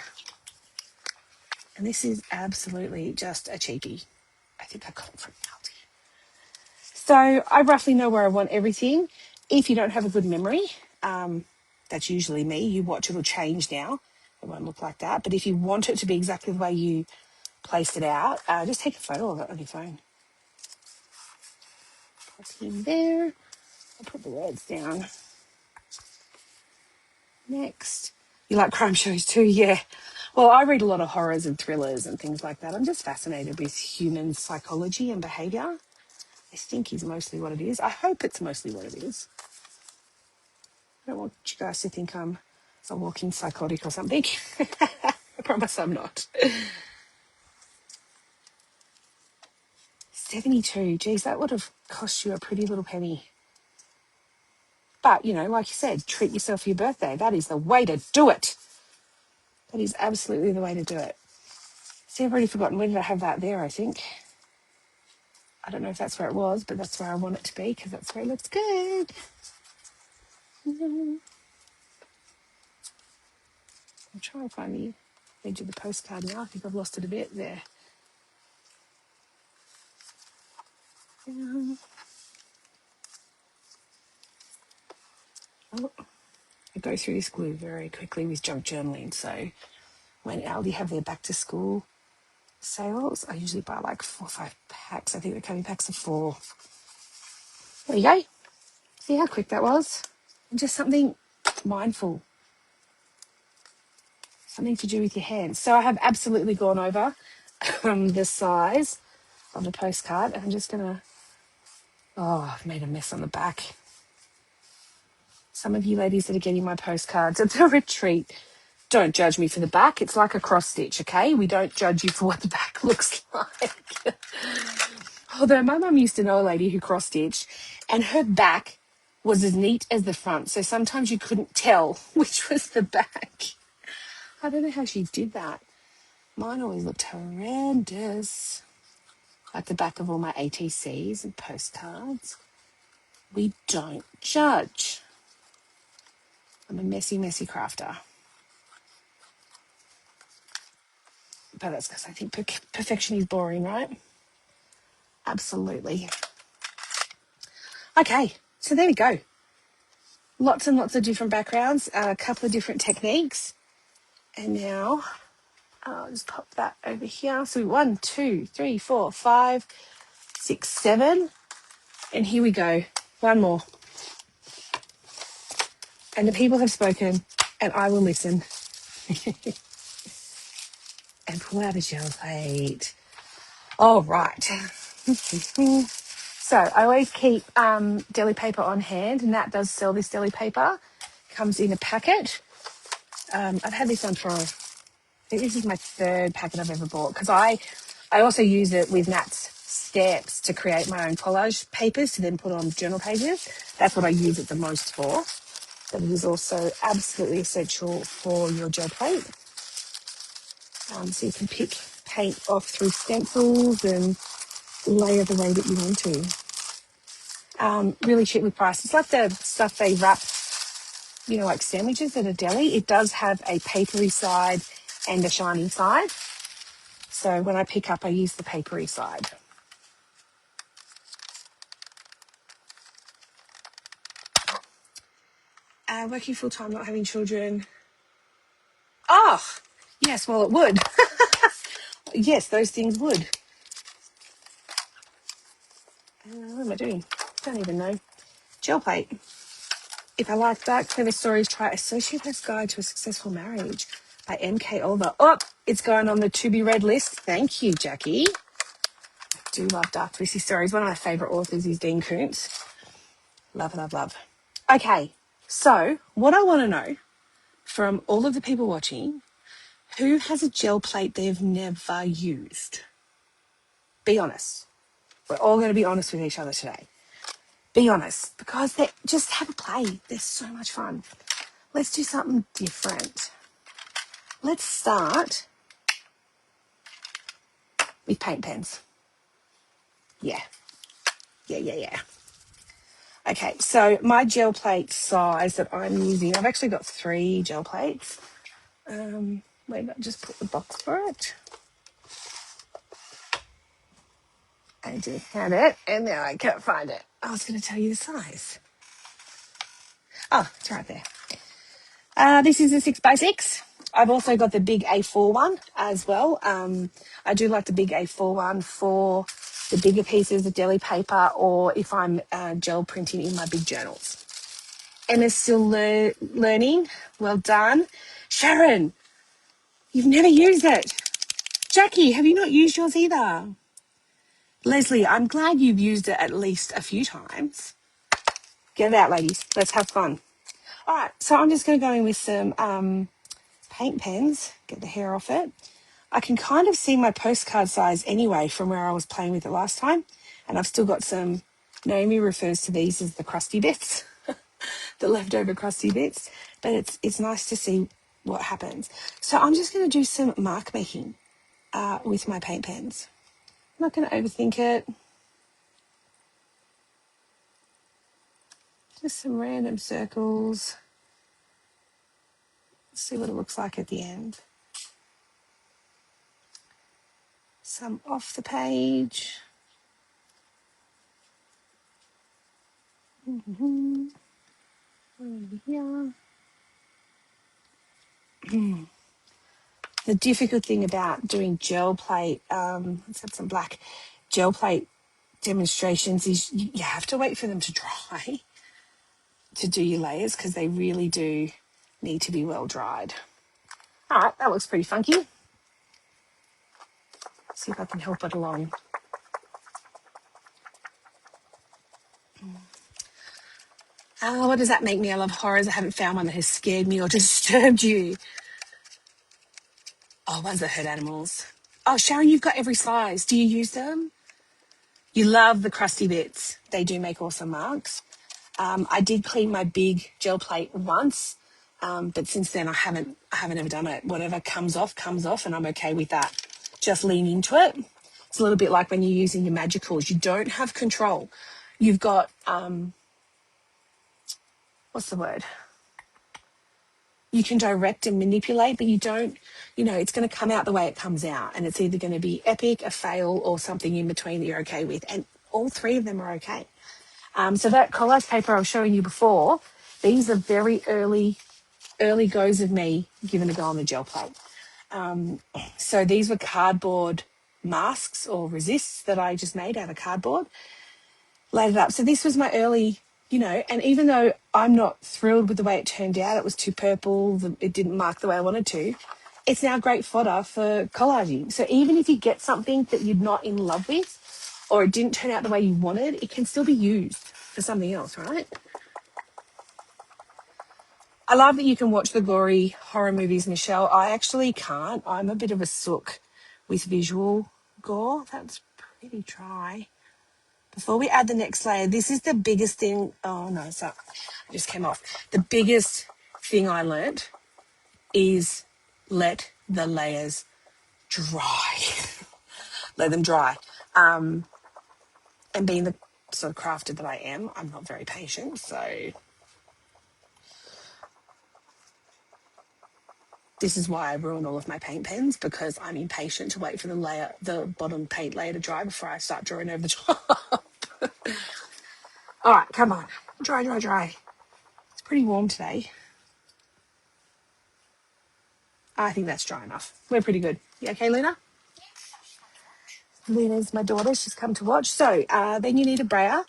S1: And this is absolutely just a cheapie. I think I got it from Aldi. So I roughly know where I want everything. If you don't have a good memory, that's usually me. You watch, it'll change now. It won't look like that. But if you want it to be exactly the way you placed it out, just take a photo of it on your phone. Put it in there. I'll put the words down. Next. You like crime shows too? Yeah. Well, I read a lot of horrors and thrillers and things like that. I'm just fascinated with human psychology and behaviour. I think is mostly what it is. I hope it's mostly what it is. I don't want you guys to think I'm a walking psychotic or something. I promise I'm not. 72. Geez, that would have cost you a pretty little penny. But, you know, like you said, treat yourself for your birthday. That is the way to do it. That is absolutely the way to do it. See, I've already forgotten. Where did I have that there, I think? I don't know if that's where it was, but that's where I want it to be because that's where it looks good. I'm trying to find the edge of the postcard now. I think I've lost it a bit there. Oh, I go through this glue very quickly with junk journaling. So when Aldi have their back to school sales, I usually buy like 4 or 5 packs. I think they come in packs of 4. There you go. See how quick that was? And just something mindful, something to do with your hands. So I have absolutely gone over the size of the postcard, and I'm just gonna, I've made a mess on the back. Some of you ladies that are getting my postcards at the retreat, don't judge me for the back. It's like a cross stitch, okay? We don't judge you for what the back looks like. Although my mum used to know a lady who cross stitched and her back was as neat as the front. So sometimes you couldn't tell which was the back. I don't know how she did that. Mine always looked horrendous. Like the back of all my ATCs and postcards. We don't judge. I'm a messy, messy crafter. But that's because I think perfection is boring, right? Absolutely. Okay, so there we go. Lots and lots of different backgrounds, a couple of different techniques. And now I'll just pop that over here. So 1, 2, 3, 4, 5, 6, 7. And here we go. One more. And the people have spoken, and I will listen. And pull out a gel plate. All right. So I always keep deli paper on hand, and Nat does sell this deli paper. Comes in a packet. I've had this on for, I think this is my third packet I've ever bought, because I also use it with Nat's stamps to create my own collage papers to then put on journal pages. That's what I use it the most for. But it is also absolutely essential for your gel plate. So you can pick paint off through stencils and layer the way that you want to. Really cheaply priced. It's like the stuff they wrap, like sandwiches at a deli. It does have a papery side and a shiny side. So when I pick up, I use the papery side. Working full-time, not having children. Oh, yes, well, it would. Yes, those things would. What am I doing? Don't even know. Gel plate. If I like that, clever stories, try Associate's Guide to a Successful Marriage by M.K. Olver. Oh, it's going on the to-be-read list. Thank you, Jackie. I do love dark, twisty stories. One of my favourite authors is Dean Koontz. Love, love, love. Okay, so what I want to know from all of the people watching, who has a gel plate they've never used? Be honest. We're all going to be honest with each other today. Be honest, because they just have a play. They're so much fun. Let's do something different. Let's start with paint pens. Yeah. Okay, so my gel plate size that I'm using, I've actually got 3 gel plates. Wait, I'll just put the box for it. I just had it, and now I can't find it. I was going to tell you the size. Oh, it's right there. This is a 6x6. I've also got the big A4 one as well. I do like the big A4 one for the bigger pieces of deli paper, or if I'm gel printing in my big journals. Emma's still learning. Well done. Sharon, you've never used it. Jackie, have you not used yours either? Leslie, I'm glad you've used it at least a few times. Get it out, ladies. Let's have fun. All right, so I'm just going to go in with some paint pens, get the hair off it. I can kind of see my postcard size anyway from where I was playing with it last time. And I've still got some, Naomi refers to these as the crusty bits, the leftover crusty bits. But it's nice to see what happens. So I'm just going to do some mark making with my paint pens. I'm not going to overthink it. Just some random circles. Let's see what it looks like at the end. Some off the page. Over here. The difficult thing about doing gel plate, let's have some black gel plate demonstrations, is you have to wait for them to dry to do your layers, because they really do need to be well dried. All right, that looks pretty funky. See if I can help it along. What does that make me? I love horrors. I haven't found one that has scared me or disturbed you. Oh, ones that hurt animals. Oh, Sharon, you've got every size. Do you use them? You love the crusty bits. They do make awesome marks. I did clean my big gel plate once But since then, I haven't ever done it. Whatever comes off, and I'm okay with that. Just lean into it. It's a little bit like when you're using your magicals. You don't have control. You've got, what's the word? You can direct and manipulate, but you don't, it's going to come out the way it comes out. And it's either going to be epic, a fail, or something in between that you're okay with. And all three of them are okay. So that collage paper I was showing you before, these are very early goes of me giving a go on the gel plate. So these were cardboard masks or resists that I just made out of cardboard, laid it up. So this was my early, and even though I'm not thrilled with the way it turned out, it was too purple, it didn't mark the way I wanted to, it's now great fodder for collaging. So even if you get something that you're not in love with or it didn't turn out the way you wanted, it can still be used for something else, right? I love that you can watch the gory horror movies, Michelle. I actually can't. I'm a bit of a sook with visual gore. That's pretty dry. Before we add the next layer, this is the biggest thing. Oh, no, so it just came off. The biggest thing I learnt is let the layers dry. Let them dry. And being the sort of crafter that I am, I'm not very patient. So this is why I ruin all of my paint pens, because I'm impatient to wait for the bottom paint layer to dry before I start drawing over the top. All right, come on. Dry, dry, dry. It's pretty warm today. I think that's dry enough. We're pretty good. You okay, Luna? Luna's my daughter. She's come to watch. So then you need a brayer. I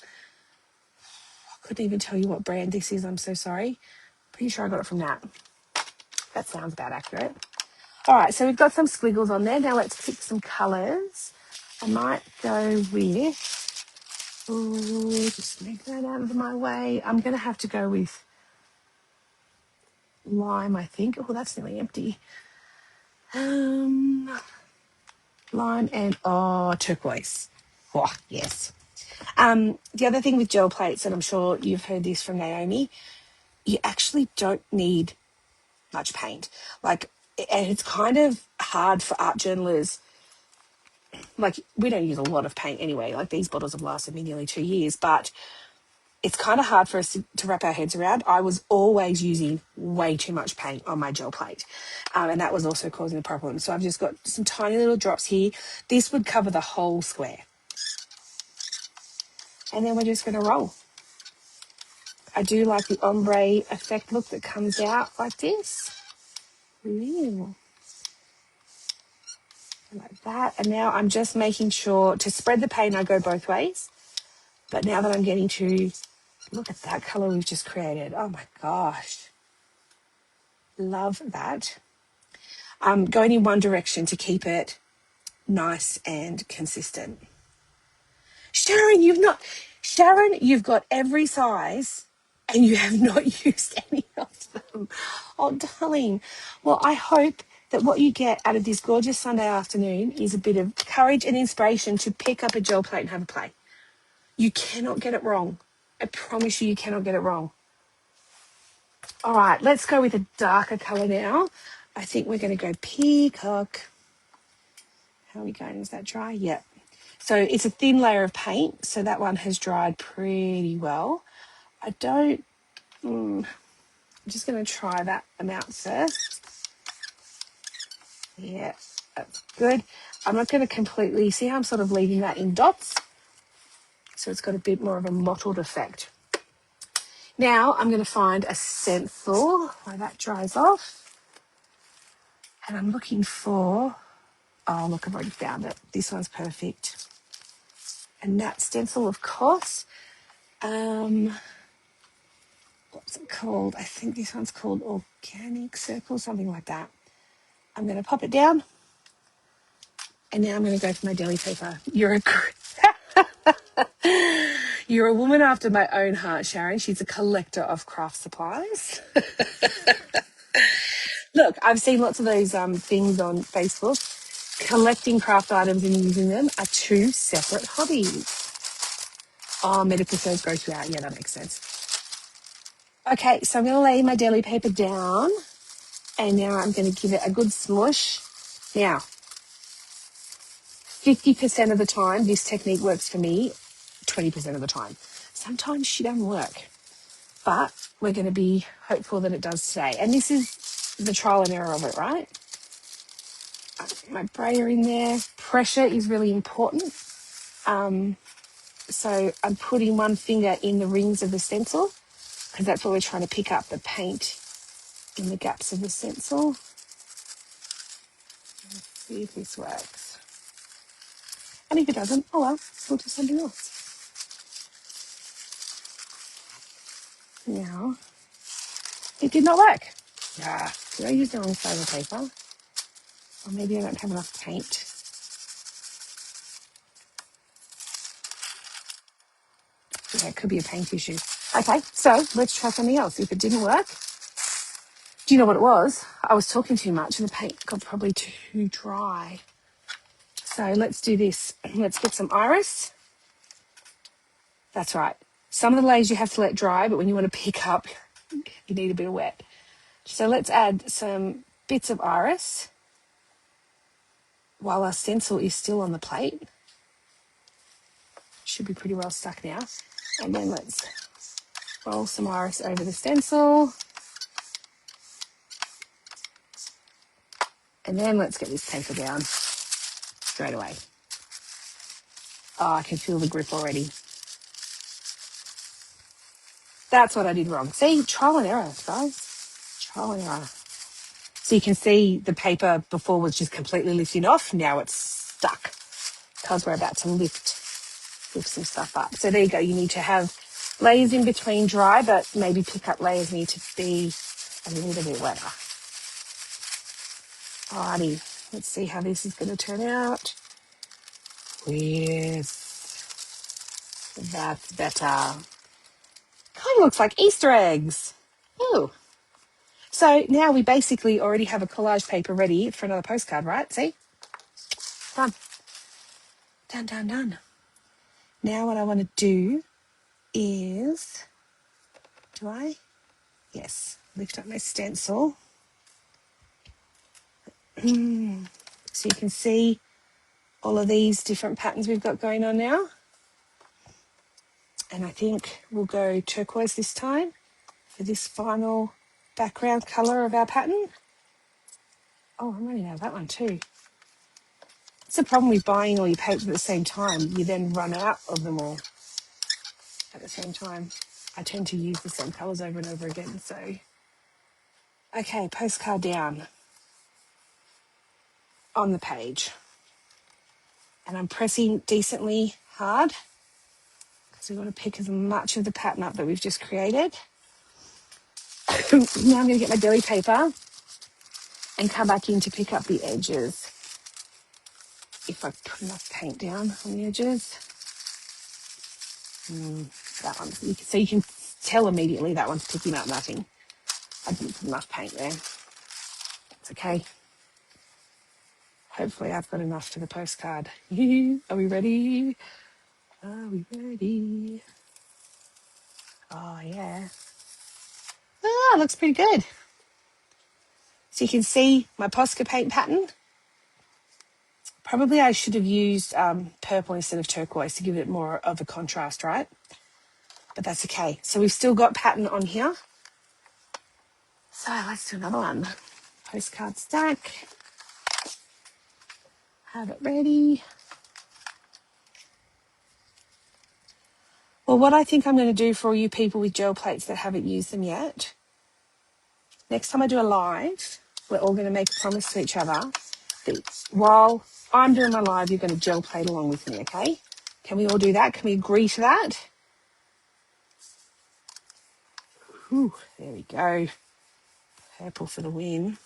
S1: couldn't even tell you what brand this is. I'm so sorry. Pretty sure I got it from Nat. That sounds about accurate. All right, so we've got some squiggles on there. Now let's pick some colours. I might go with, just make that out of my way. I'm going to have to go with lime, I think. Oh, that's nearly empty. Lime and, turquoise. Oh, yes. The other thing with gel plates, and I'm sure you've heard this from Naomi, you actually don't need much paint. And it's kind of hard for art journalers. We don't use a lot of paint anyway. These bottles have lasted me nearly 2 years, but it's kind of hard for us to wrap our heads around. I was always using way too much paint on my gel plate, and that was also causing the problem. So I've just got some tiny little drops here. This would cover the whole square. And then we're just going to roll. I do like the ombre effect look that comes out like this. Ooh. Like that. And now I'm just making sure to spread the paint. I go both ways. But now that I'm getting to, look at that colour we've just created. Oh my gosh. Love that. I'm going in one direction to keep it nice and consistent. Sharon, you've got every size and you have not used any of them. Oh, darling. Well, I hope that what you get out of this gorgeous Sunday afternoon is a bit of courage and inspiration to pick up a gel plate and have a play. You cannot get it wrong. I promise you cannot get it wrong. All right, let's go with a darker colour now. I think we're going to go peacock. How are we going? Is that dry? Yep. So it's a thin layer of paint, so that one has dried pretty well. I'm just going to try that amount first. Yeah, that's good. I'm not going to completely, see how I'm sort of leaving that in dots? So it's got a bit more of a mottled effect. Now I'm going to find a stencil while that dries off. And I'm looking for, oh, look, I've already found it. This one's perfect. And that stencil, of course. What's it called? I think this one's called Organic Circle, something like that. I'm going to pop it down. And now I'm going to go for my deli paper. You're a woman after my own heart, Sharon. She's a collector of craft supplies. Look, I've seen lots of those things on Facebook. Collecting craft items and using them are two separate hobbies. Oh, medical sales gross you out. Yeah, that makes sense. Okay, so I'm going to lay my deli paper down, and now I'm going to give it a good smush. Now, 50% of the time, this technique works for me, 20% of the time. Sometimes she doesn't work, but we're going to be hopeful that it does today. And this is the trial and error of it, right? My brayer in there. Pressure is really important. So I'm putting one finger in the rings of the stencil because that's what we're trying to pick up, the paint in the gaps of the stencil. Let's see if this works. And if it doesn't, oh well, we'll do something else. Now, it did not work. Did I use the wrong side of the paper? Or maybe I don't have enough paint. Yeah, it could be a paint issue. Okay, so let's try something else. If it didn't work, do you know what it was? I was talking too much and the paint got probably too dry. So let's do this. Let's get some iris. That's right. Some of the layers you have to let dry, but when you want to pick up, you need a bit of wet. So let's add some bits of iris while our stencil is still on the plate. Should be pretty well stuck now. And then let's roll some iris over the stencil. And then let's get this paper down straight away. Oh, I can feel the grip already. That's what I did wrong. See, trial and error, guys. Trial and error. So you can see the paper before was just completely lifting off. Now it's stuck because we're about to lift some stuff up. So there you go. You need to have layers in between dry, but maybe pick up layers need to be a little bit wetter. Alrighty, let's see how this is going to turn out. Yes, that's better. Kind of looks like Easter eggs. Ooh. So now we basically already have a collage paper ready for another postcard, right? See? Done. Done, done, done. Now what I want to do is, do I? Yes, lift up my stencil. So you can see all of these different patterns we've got going on now. And I think we'll go turquoise this time for this final background colour of our pattern. Oh, I'm running out of that one too. It's the problem with buying all your paints at the same time. You then run out of them all at the same time. I tend to use the same colours over and over again. So, okay, postcard down on the page. And I'm pressing decently hard because we want to pick as much of the pattern up that we've just created. Now I'm going to get my deli paper and come back in to pick up the edges. If I put enough paint down on the edges. That one. So you can tell immediately that one's picking up nothing. I didn't put enough paint there. It's okay. Hopefully I've got enough for the postcard. Are we ready? Are we ready? Oh, yeah. Ah, looks pretty good. So you can see my Posca paint pattern. Probably I should have used purple instead of turquoise to give it more of a contrast, right? But that's okay. So we've still got pattern on here. So let's do another one. Postcard stack. Have it ready. Well, what I think I'm going to do for all you people with gel plates that haven't used them yet, next time I do a live, we're all going to make a promise to each other that while I'm doing my live, you're going to gel plate along with me, okay? Can we all do that? Can we agree to that? Whew, there we go. Purple for the win.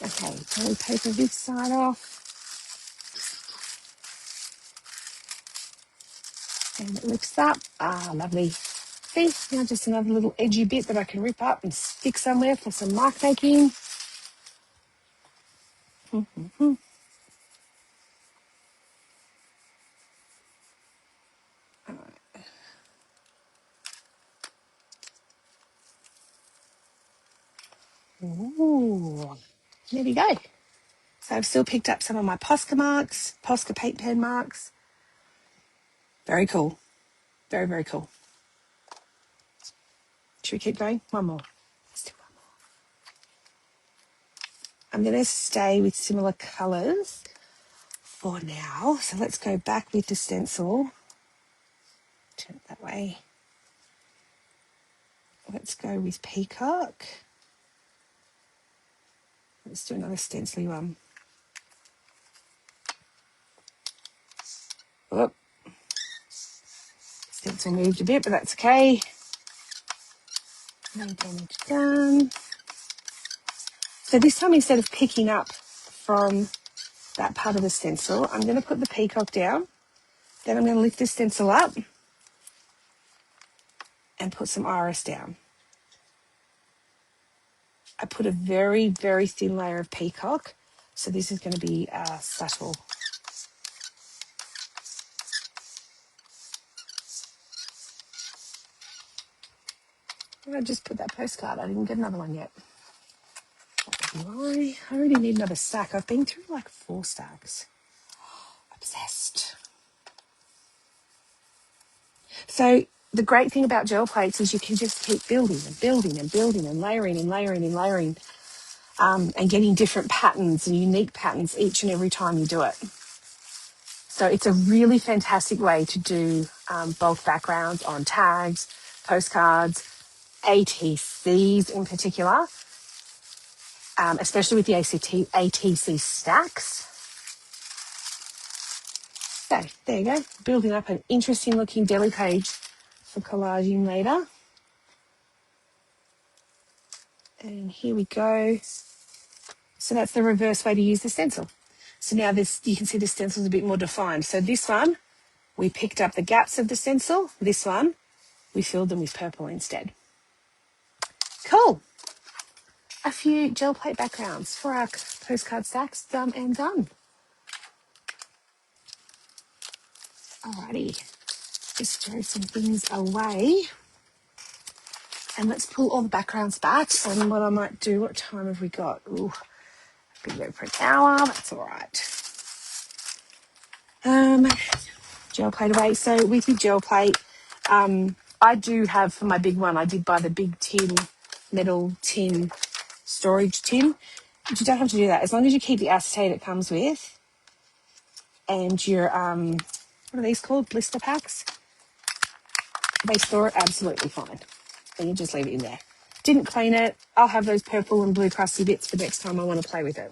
S1: Okay, so we paper this side off. And it lifts up. Ah, lovely. See, now just another little edgy bit that I can rip up and stick somewhere for some mark making. Ooh, there we go. So I've still picked up some of my Posca marks, Posca paint pen marks. Very cool. Very, very cool. Should we keep going? One more. Let's do one more. I'm going to stay with similar colours for now. So let's go back with the stencil. Turn it that way. Let's go with Peacock. Let's do another stencil one. Oh, stencil moved a bit, but that's okay. No damage done. So this time, instead of picking up from that part of the stencil, I'm going to put the Peacock down. Then I'm going to lift the stencil up and put some iris down. I put a very, very thin layer of Peacock. So this is going to be subtle. I just put that postcard. I didn't get another one yet. Why? I already need another stack. I've been through like 4 stacks. Obsessed. So the great thing about gel plates is you can just keep building and building and building and layering and layering and layering, and getting different patterns and unique patterns each and every time you do it. So it's a really fantastic way to do bulk backgrounds on tags, postcards, ATCs in particular, especially with the ATC stacks. So there you go, building up an interesting looking deli page for collaging later. And here we go. So that's the reverse way to use the stencil. So now this, you can see the stencil's a bit more defined. So this one, we picked up the gaps of the stencil. This one, we filled them with purple instead. Cool. A few gel plate backgrounds for our postcard stacks done and done. Alrighty, just throw some things away. And let's pull all the backgrounds back. And what I might do, what time have we got? Ooh, been going for an hour, that's all right. Gel plate away. So with your gel plate, I do have, for my big one, I did buy the big tin, metal tin, storage tin. But you don't have to do that. As long as you keep the acetate it comes with and your, what are these called? Blister packs. They store it absolutely fine. And you just leave it in there. Didn't clean it. I'll have those purple and blue crusty bits for next time I want to play with it.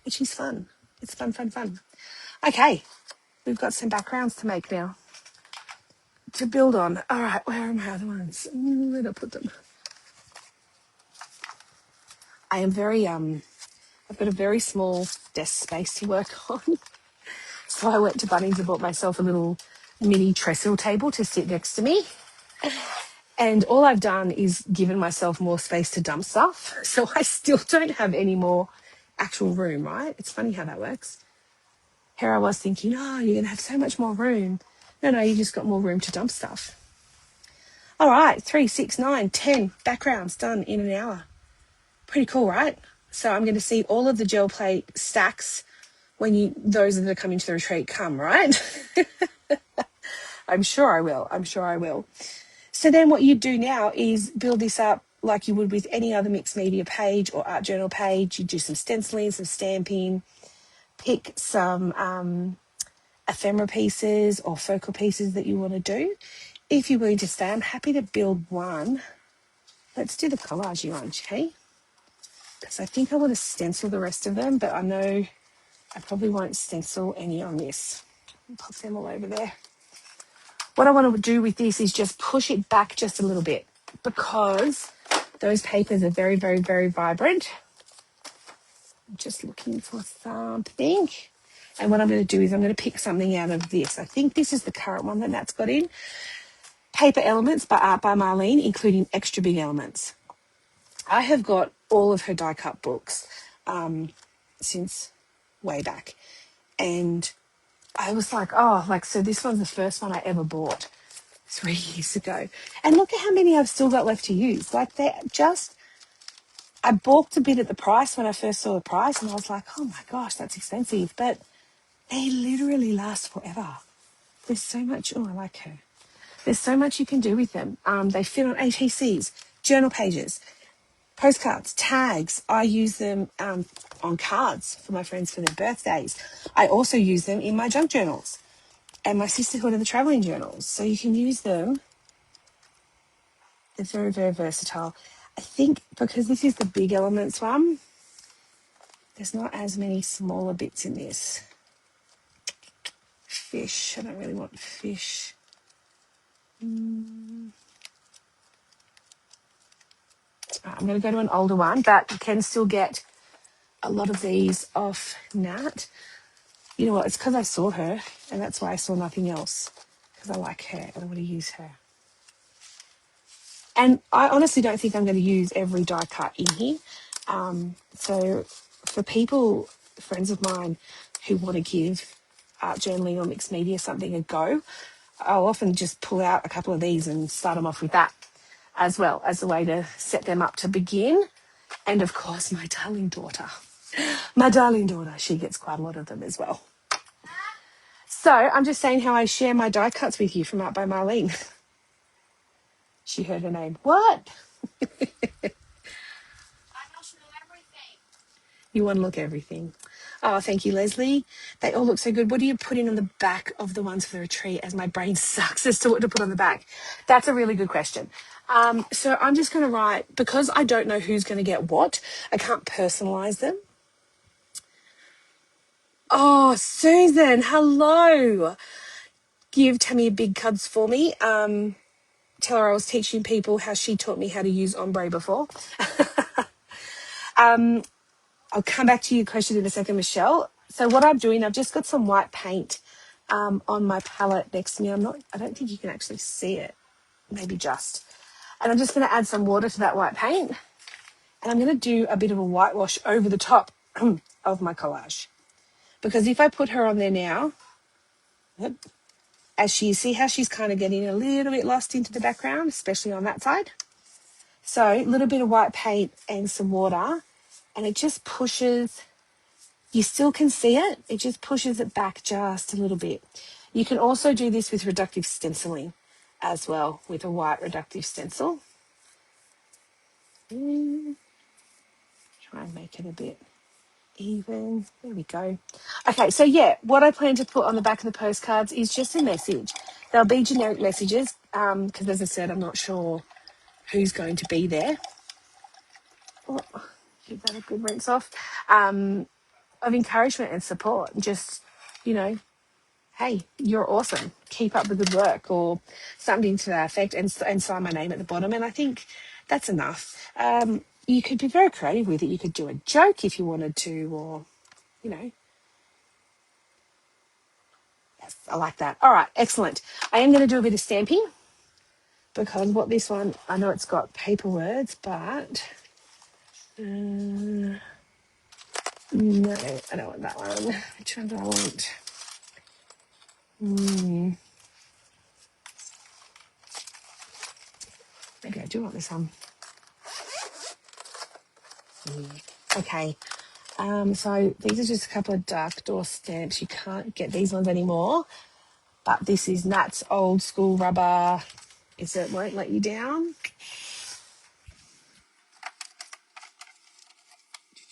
S1: Which is fun. It's fun, fun, fun. Okay, we've got some backgrounds to make now. To build on. All right, where are my other ones? Where did I put them? I am very, I've got a very small desk space to work on. So I went to Bunnings and bought myself a little mini trestle table to sit next to me. And all I've done is given myself more space to dump stuff. So I still don't have any more actual room, right? It's funny how that works. Here I was thinking, oh, you're going to have so much more room. No, you just got more room to dump stuff. All right, 3, 6, 9, 10 backgrounds done in an hour. Pretty cool, right? So I'm going to see all of the gel plate stacks when those that are coming to the retreat come, right? I'm sure I will. I'm sure I will. So then what you do now is build this up like you would with any other mixed media page or art journal page. You do some stenciling, some stamping, pick some ephemera pieces or focal pieces that you want to do. If you're willing to stay, I'm happy to build one. Let's do the collaging one, okay? Because I think I want to stencil the rest of them, but I know I probably won't stencil any on this. I'll pop them all over there. What I want to do with this is just push it back just a little bit because those papers are very, very, very vibrant. I'm just looking for something. And what I'm going to do is I'm going to pick something out of this. I think this is the current one that Nat's got in. Paper Elements by Art by Marlene, including extra big elements. I have got all of her die cut books since way back. And I was like, so this one's the first one I ever bought. It's 3 years ago. And look at how many I've still got left to use. Like I balked a bit at the price when I first saw the price, and I was like, oh my gosh, that's expensive. But they literally last forever. There's so much, oh, I like her. There's so much you can do with them. They fit on ATCs, journal pages, postcards, tags. I use them on cards for my friends for their birthdays. I also use them in my junk journals and my sisterhood and the traveling journals. So you can use them. They're very, very versatile. I think because this is the big elements one, there's not as many smaller bits in this. Fish. I don't really want fish. I'm going to go to an older one, but you can still get a lot of these off Nat. You know what? It's because I saw her, and that's why I saw nothing else, because I like her and I want to use her. And I honestly don't think I'm going to use every die cut in here. So for people, friends of mine who want to give art journaling or mixed media something a go, I'll often just pull out a couple of these and start them off with that as well as a way to set them up to begin. And of course, my darling daughter, she gets quite a lot of them as well. So I'm just saying how I share my die cuts with you from Art by Marlene. She heard her name. What? You want to look at everything. Oh, thank you, Leslie. They all look so good. What do you put in on the back of the ones for the retreat, as my brain sucks as to what to put on the back? That's a really good question. So I'm just going to write, because I don't know who's going to get what, I can't personalise them. Oh, Susan, hello. Give Tammy a big cuds for me. Tell her I was teaching people how she taught me how to use ombre before. I'll come back to your question in a second, Michelle. So what I'm doing, I've just got some white paint on my palette next to me. I don't think you can actually see it. Maybe just. And I'm just going to add some water to that white paint. And I'm going to do a bit of a whitewash over the top of my collage. Because if I put her on there now, as see how she's kind of getting a little bit lost into the background, especially on that side. So a little bit of white paint and some water, and it just pushes, you still can see it, it just pushes it back just a little bit. You can also do this with reductive stenciling as well, with a white reductive stencil. Try and make it a bit even. There we go. Okay, so yeah, what I plan to put on the back of the postcards is just a message. They'll be generic messages because, as I said, I'm not sure who's going to be there. Oh, give that a good rinse off. Of encouragement and support. Just, hey, you're awesome. Keep up the good work, or something to that effect, and sign my name at the bottom. And I think that's enough. You could be very creative with it. You could do a joke if you wanted to, or, yes, I like that. All right, excellent. I am going to do a bit of stamping because what this one, I know it's got paper words, but no, I don't want that one. Which one do I want? Maybe I do want this one. Okay. So these are just a couple of dark door stamps. You can't get these ones anymore. But this is Nat's old school rubber. It won't let you down.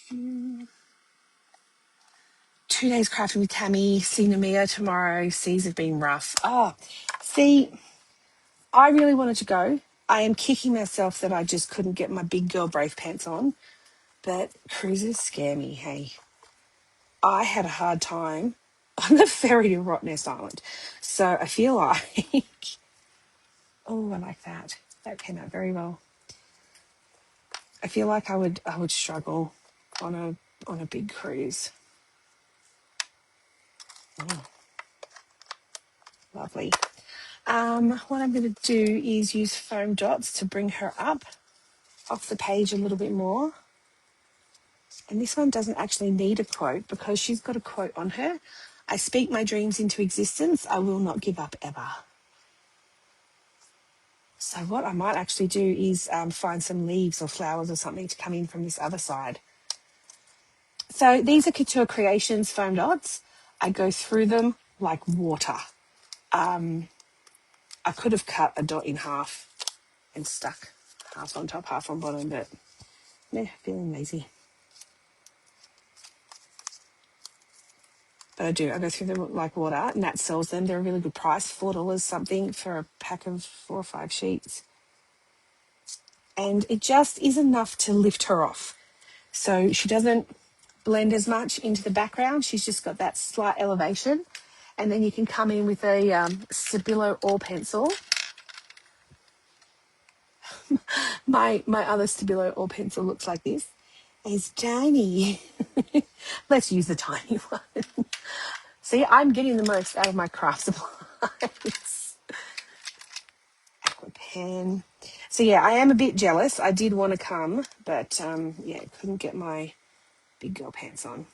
S1: 2 days crafting with Tammy. See Namia tomorrow. Seas have been rough. Oh, see, I really wanted to go. I am kicking myself that I just couldn't get my big girl brave pants on. But cruises scare me, hey. I had a hard time on the ferry to Rottnest Island. So I feel like, oh, I like that. That came out very well. I feel like I would struggle on a big cruise. Oh, lovely. What I'm going to do is use foam dots to bring her up off the page a little bit more. And this one doesn't actually need a quote because she's got a quote on her. I speak my dreams into existence. I will not give up ever. So what I might actually do is find some leaves or flowers or something to come in from this other side. So these are Couture Creations foam dots. I go through them like water. I could have cut a dot in half and stuck half on top, half on bottom, but yeah, feeling lazy. But I do. I go through them like water. Nat sells them. They're a really good price, $4 something for a pack of 4 or 5 sheets. And it just is enough to lift her off. So she doesn't blend as much into the background. She's just got that slight elevation. And then you can come in with a Stabilo or pencil. My other Stabilo or pencil looks like this. It's tiny. Let's use the tiny one. See, I'm getting the most out of my craft supplies. Aqua pen. So yeah, I am a bit jealous. I did want to come, but yeah, couldn't get my big girl pants on.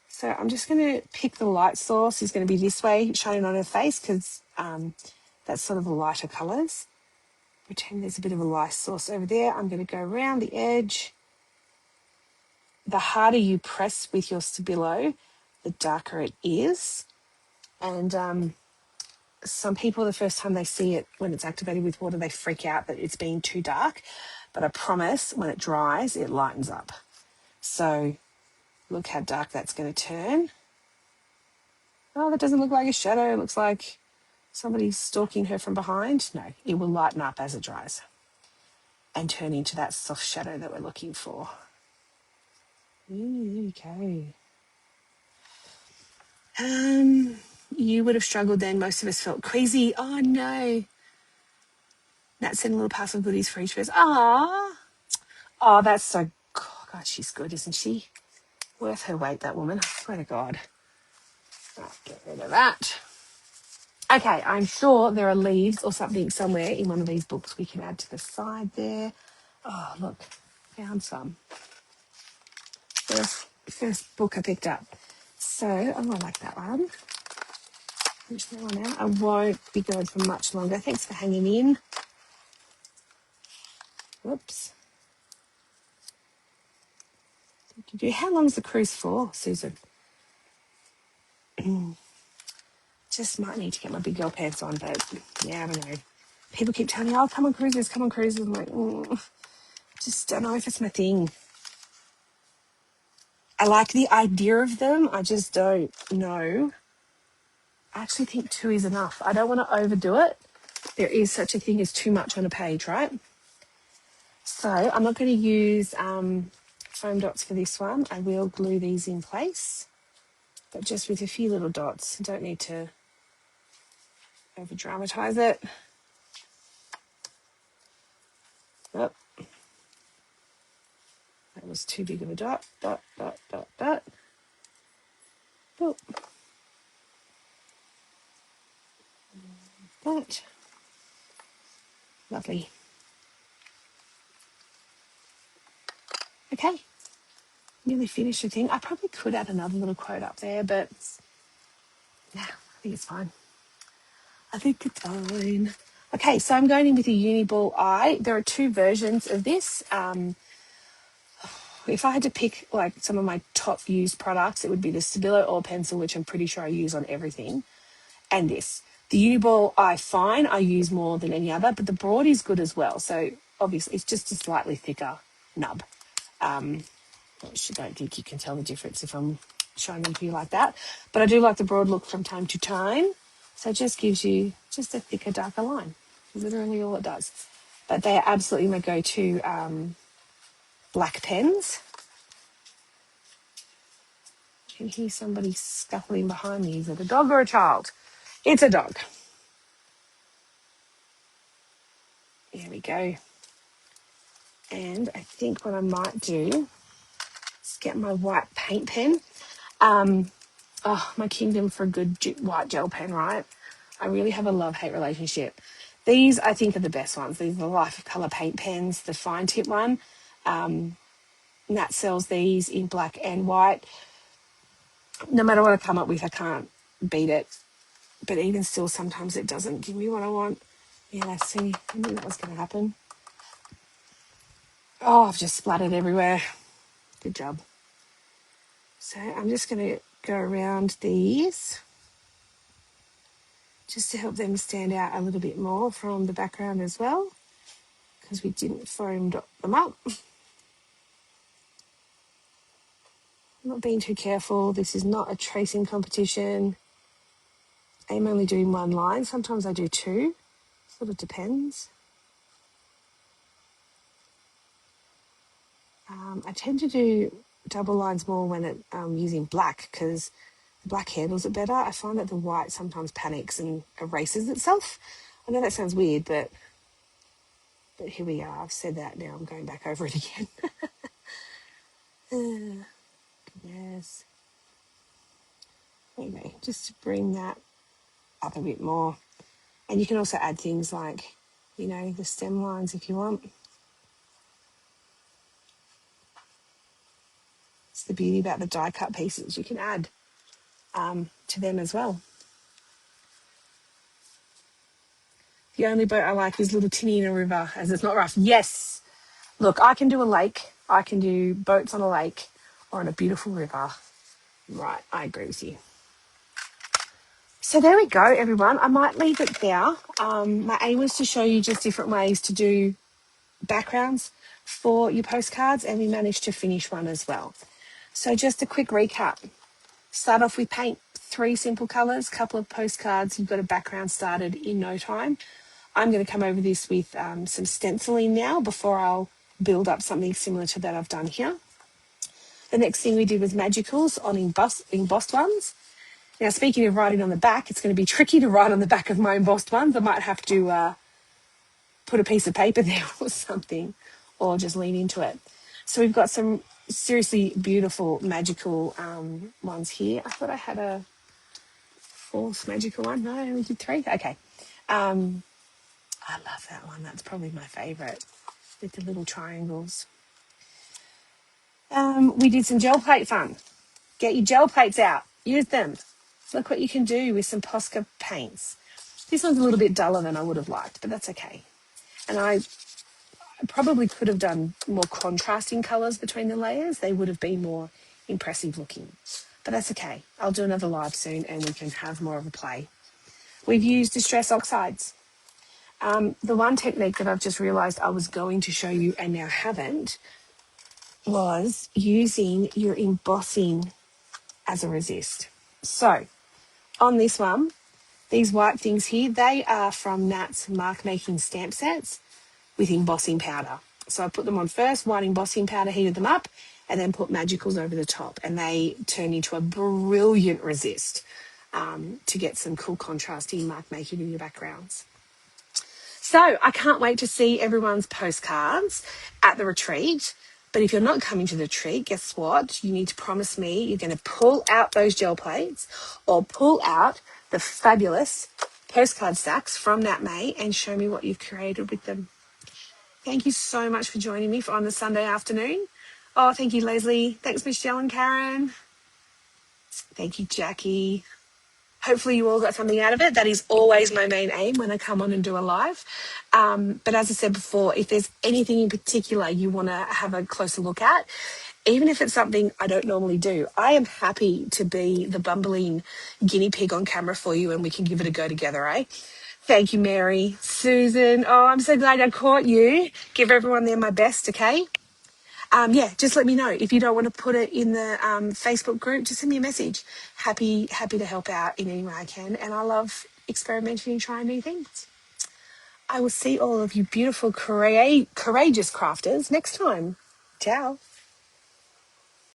S1: So I'm just going to pick the light source. Is going to be this way, shining on her face, because that's sort of the lighter colours. Pretend there's a bit of a light source over there. I'm going to go around the edge. The harder you press with your Stabilo, the darker it is. And some people, the first time they see it when it's activated with water, they freak out that it's being too dark. But I promise when it dries, it lightens up. So look how dark that's going to turn. Oh, that doesn't look like a shadow. It looks like somebody's stalking her from behind. No, it will lighten up as it dries and turn into that soft shadow that we're looking for. Okay. You would have struggled then. Most of us felt queasy. Oh, no. Nat sent a little parcel of goodies for each of us. Ah. Oh, that's so... God, she's good, isn't she? Worth her weight, that woman. I swear to God. Right, get rid of that. Okay, I'm sure there are leaves or something somewhere in one of these books we can add to the side there. Oh, look. Found some. First book I picked up. So, I like that one. Push that one out. I won't be going for much longer. Thanks for hanging in. Whoops. How long's the cruise for, Susan? Just might need to get my big girl pants on, but yeah, I don't know. People keep telling me, oh, come on cruises, come on cruises. I'm like, just don't know if it's my thing. I like the idea of them. I just don't know. I actually think 2 is enough. I don't want to overdo it. There is such a thing as too much on a page, right? So I'm not going to use foam dots for this one. I will glue these in place, but just with a few little dots. Don't need to over dramatize it. Oh, that was too big of a dot. Dot, dot, dot, dot. Oh. That. Lovely. Okay. Nearly finished the thing. I probably could add another little quote up there, but nah, I think it's fine. I think it's fine. Okay, so I'm going in with a uni ball eye. There are 2 versions of this. If I had to pick like some of my top used products, it would be the Stabilo Oil Pencil, which I'm pretty sure I use on everything, and this. The uni ball I find I use more than any other, but the broad is good as well. So obviously it's just a slightly thicker nub. I don't think you can tell the difference if I'm showing them to you like that. But I do like the broad look from time to time. So it just gives you just a thicker, darker line. Literally all it does. But they are absolutely my go-to black pens. I can hear somebody scuffling behind me. Is it a dog or a child? It's a dog. There we go. And I think what I might do is get my white paint pen. My kingdom for a good white gel pen, right? I really have a love-hate relationship. These, I think, are the best ones. These are the Life of Colour paint pens, the fine tip one. Nat sells these in black and white. No matter what I come up with, I can't beat it. But even still, sometimes it doesn't give me what I want. Yeah, see, I knew that was going to happen. Oh, I've just splattered everywhere. Good job. So I'm just going to go around these just to help them stand out a little bit more from the background as well, because we didn't foam dot them up. I'm not being too careful. This is not a tracing competition. I'm only doing one line. Sometimes I do two. Sort of depends. I tend to do double lines more when I'm using black because the black handles it better. I find that the white sometimes panics and erases itself. I know that sounds weird, but here we are. I've said that now. I'm going back over it again. Yes. Anyway, just to bring that up a bit more. And you can also add things like, the stem lines if you want. It's the beauty about the die cut pieces. You can add to them as well. The only boat I like is little tinny in a river, as it's not rough. Yes. Look, I can do a lake. I can do boats on a lake or on a beautiful river. Right, I agree with you. So there we go, everyone. I might leave it there. My aim was to show you just different ways to do backgrounds for your postcards, and we managed to finish one as well. So just a quick recap. Start off with paint, 3 simple colours, couple of postcards. You've got a background started in no time. I'm going to come over this with some stenciling now before I'll build up something similar to that I've done here. The next thing we did was magicals on embossed ones. Now, speaking of writing on the back, it's going to be tricky to write on the back of my embossed ones. I might have to put a piece of paper there or something, or just lean into it. So we've got some seriously beautiful magical ones here. I thought I had a 4th magical one. No, I only did 3. Okay. I love that one. That's probably my favourite, with the little triangles. We did some gel plate fun. Get your gel plates out. Use them. Look what you can do with some Posca paints. This one's a little bit duller than I would have liked, but that's okay. And I probably could have done more contrasting colours between the layers. They would have been more impressive looking. But that's okay. I'll do another live soon and we can have more of a play. We've used Distress Oxides. The one technique that I've just realised I was going to show you and now haven't was using your embossing as a resist. So on this one, these white things here, they are from Nat's mark making stamp sets with embossing powder. So I put them on first, white embossing powder, heated them up, and then put magicals over the top. And they turn into a brilliant resist to get some cool contrasting mark making in your backgrounds. So I can't wait to see everyone's postcards at the retreat. But if you're not coming to the retreat, guess what? You need to promise me you're going to pull out those gel plates or pull out the fabulous postcard stacks from Nat May and show me what you've created with them. Thank you so much for joining me on the Sunday afternoon. Oh, thank you, Leslie. Thanks, Michelle and Karen. Thank you, Jackie. Hopefully you all got something out of it. That is always my main aim when I come on and do a live. But as I said before, if there's anything in particular you want to have a closer look at, even if it's something I don't normally do, I am happy to be the bumbling guinea pig on camera for you and we can give it a go together, eh? Thank you, Mary. Susan, oh, I'm so glad I caught you. Give everyone there my best, okay? Just let me know. If you don't want to put it in the Facebook group, just send me a message. Happy to help out in any way I can. And I love experimenting and trying new things. I will see all of you beautiful, courageous crafters next time. Ciao.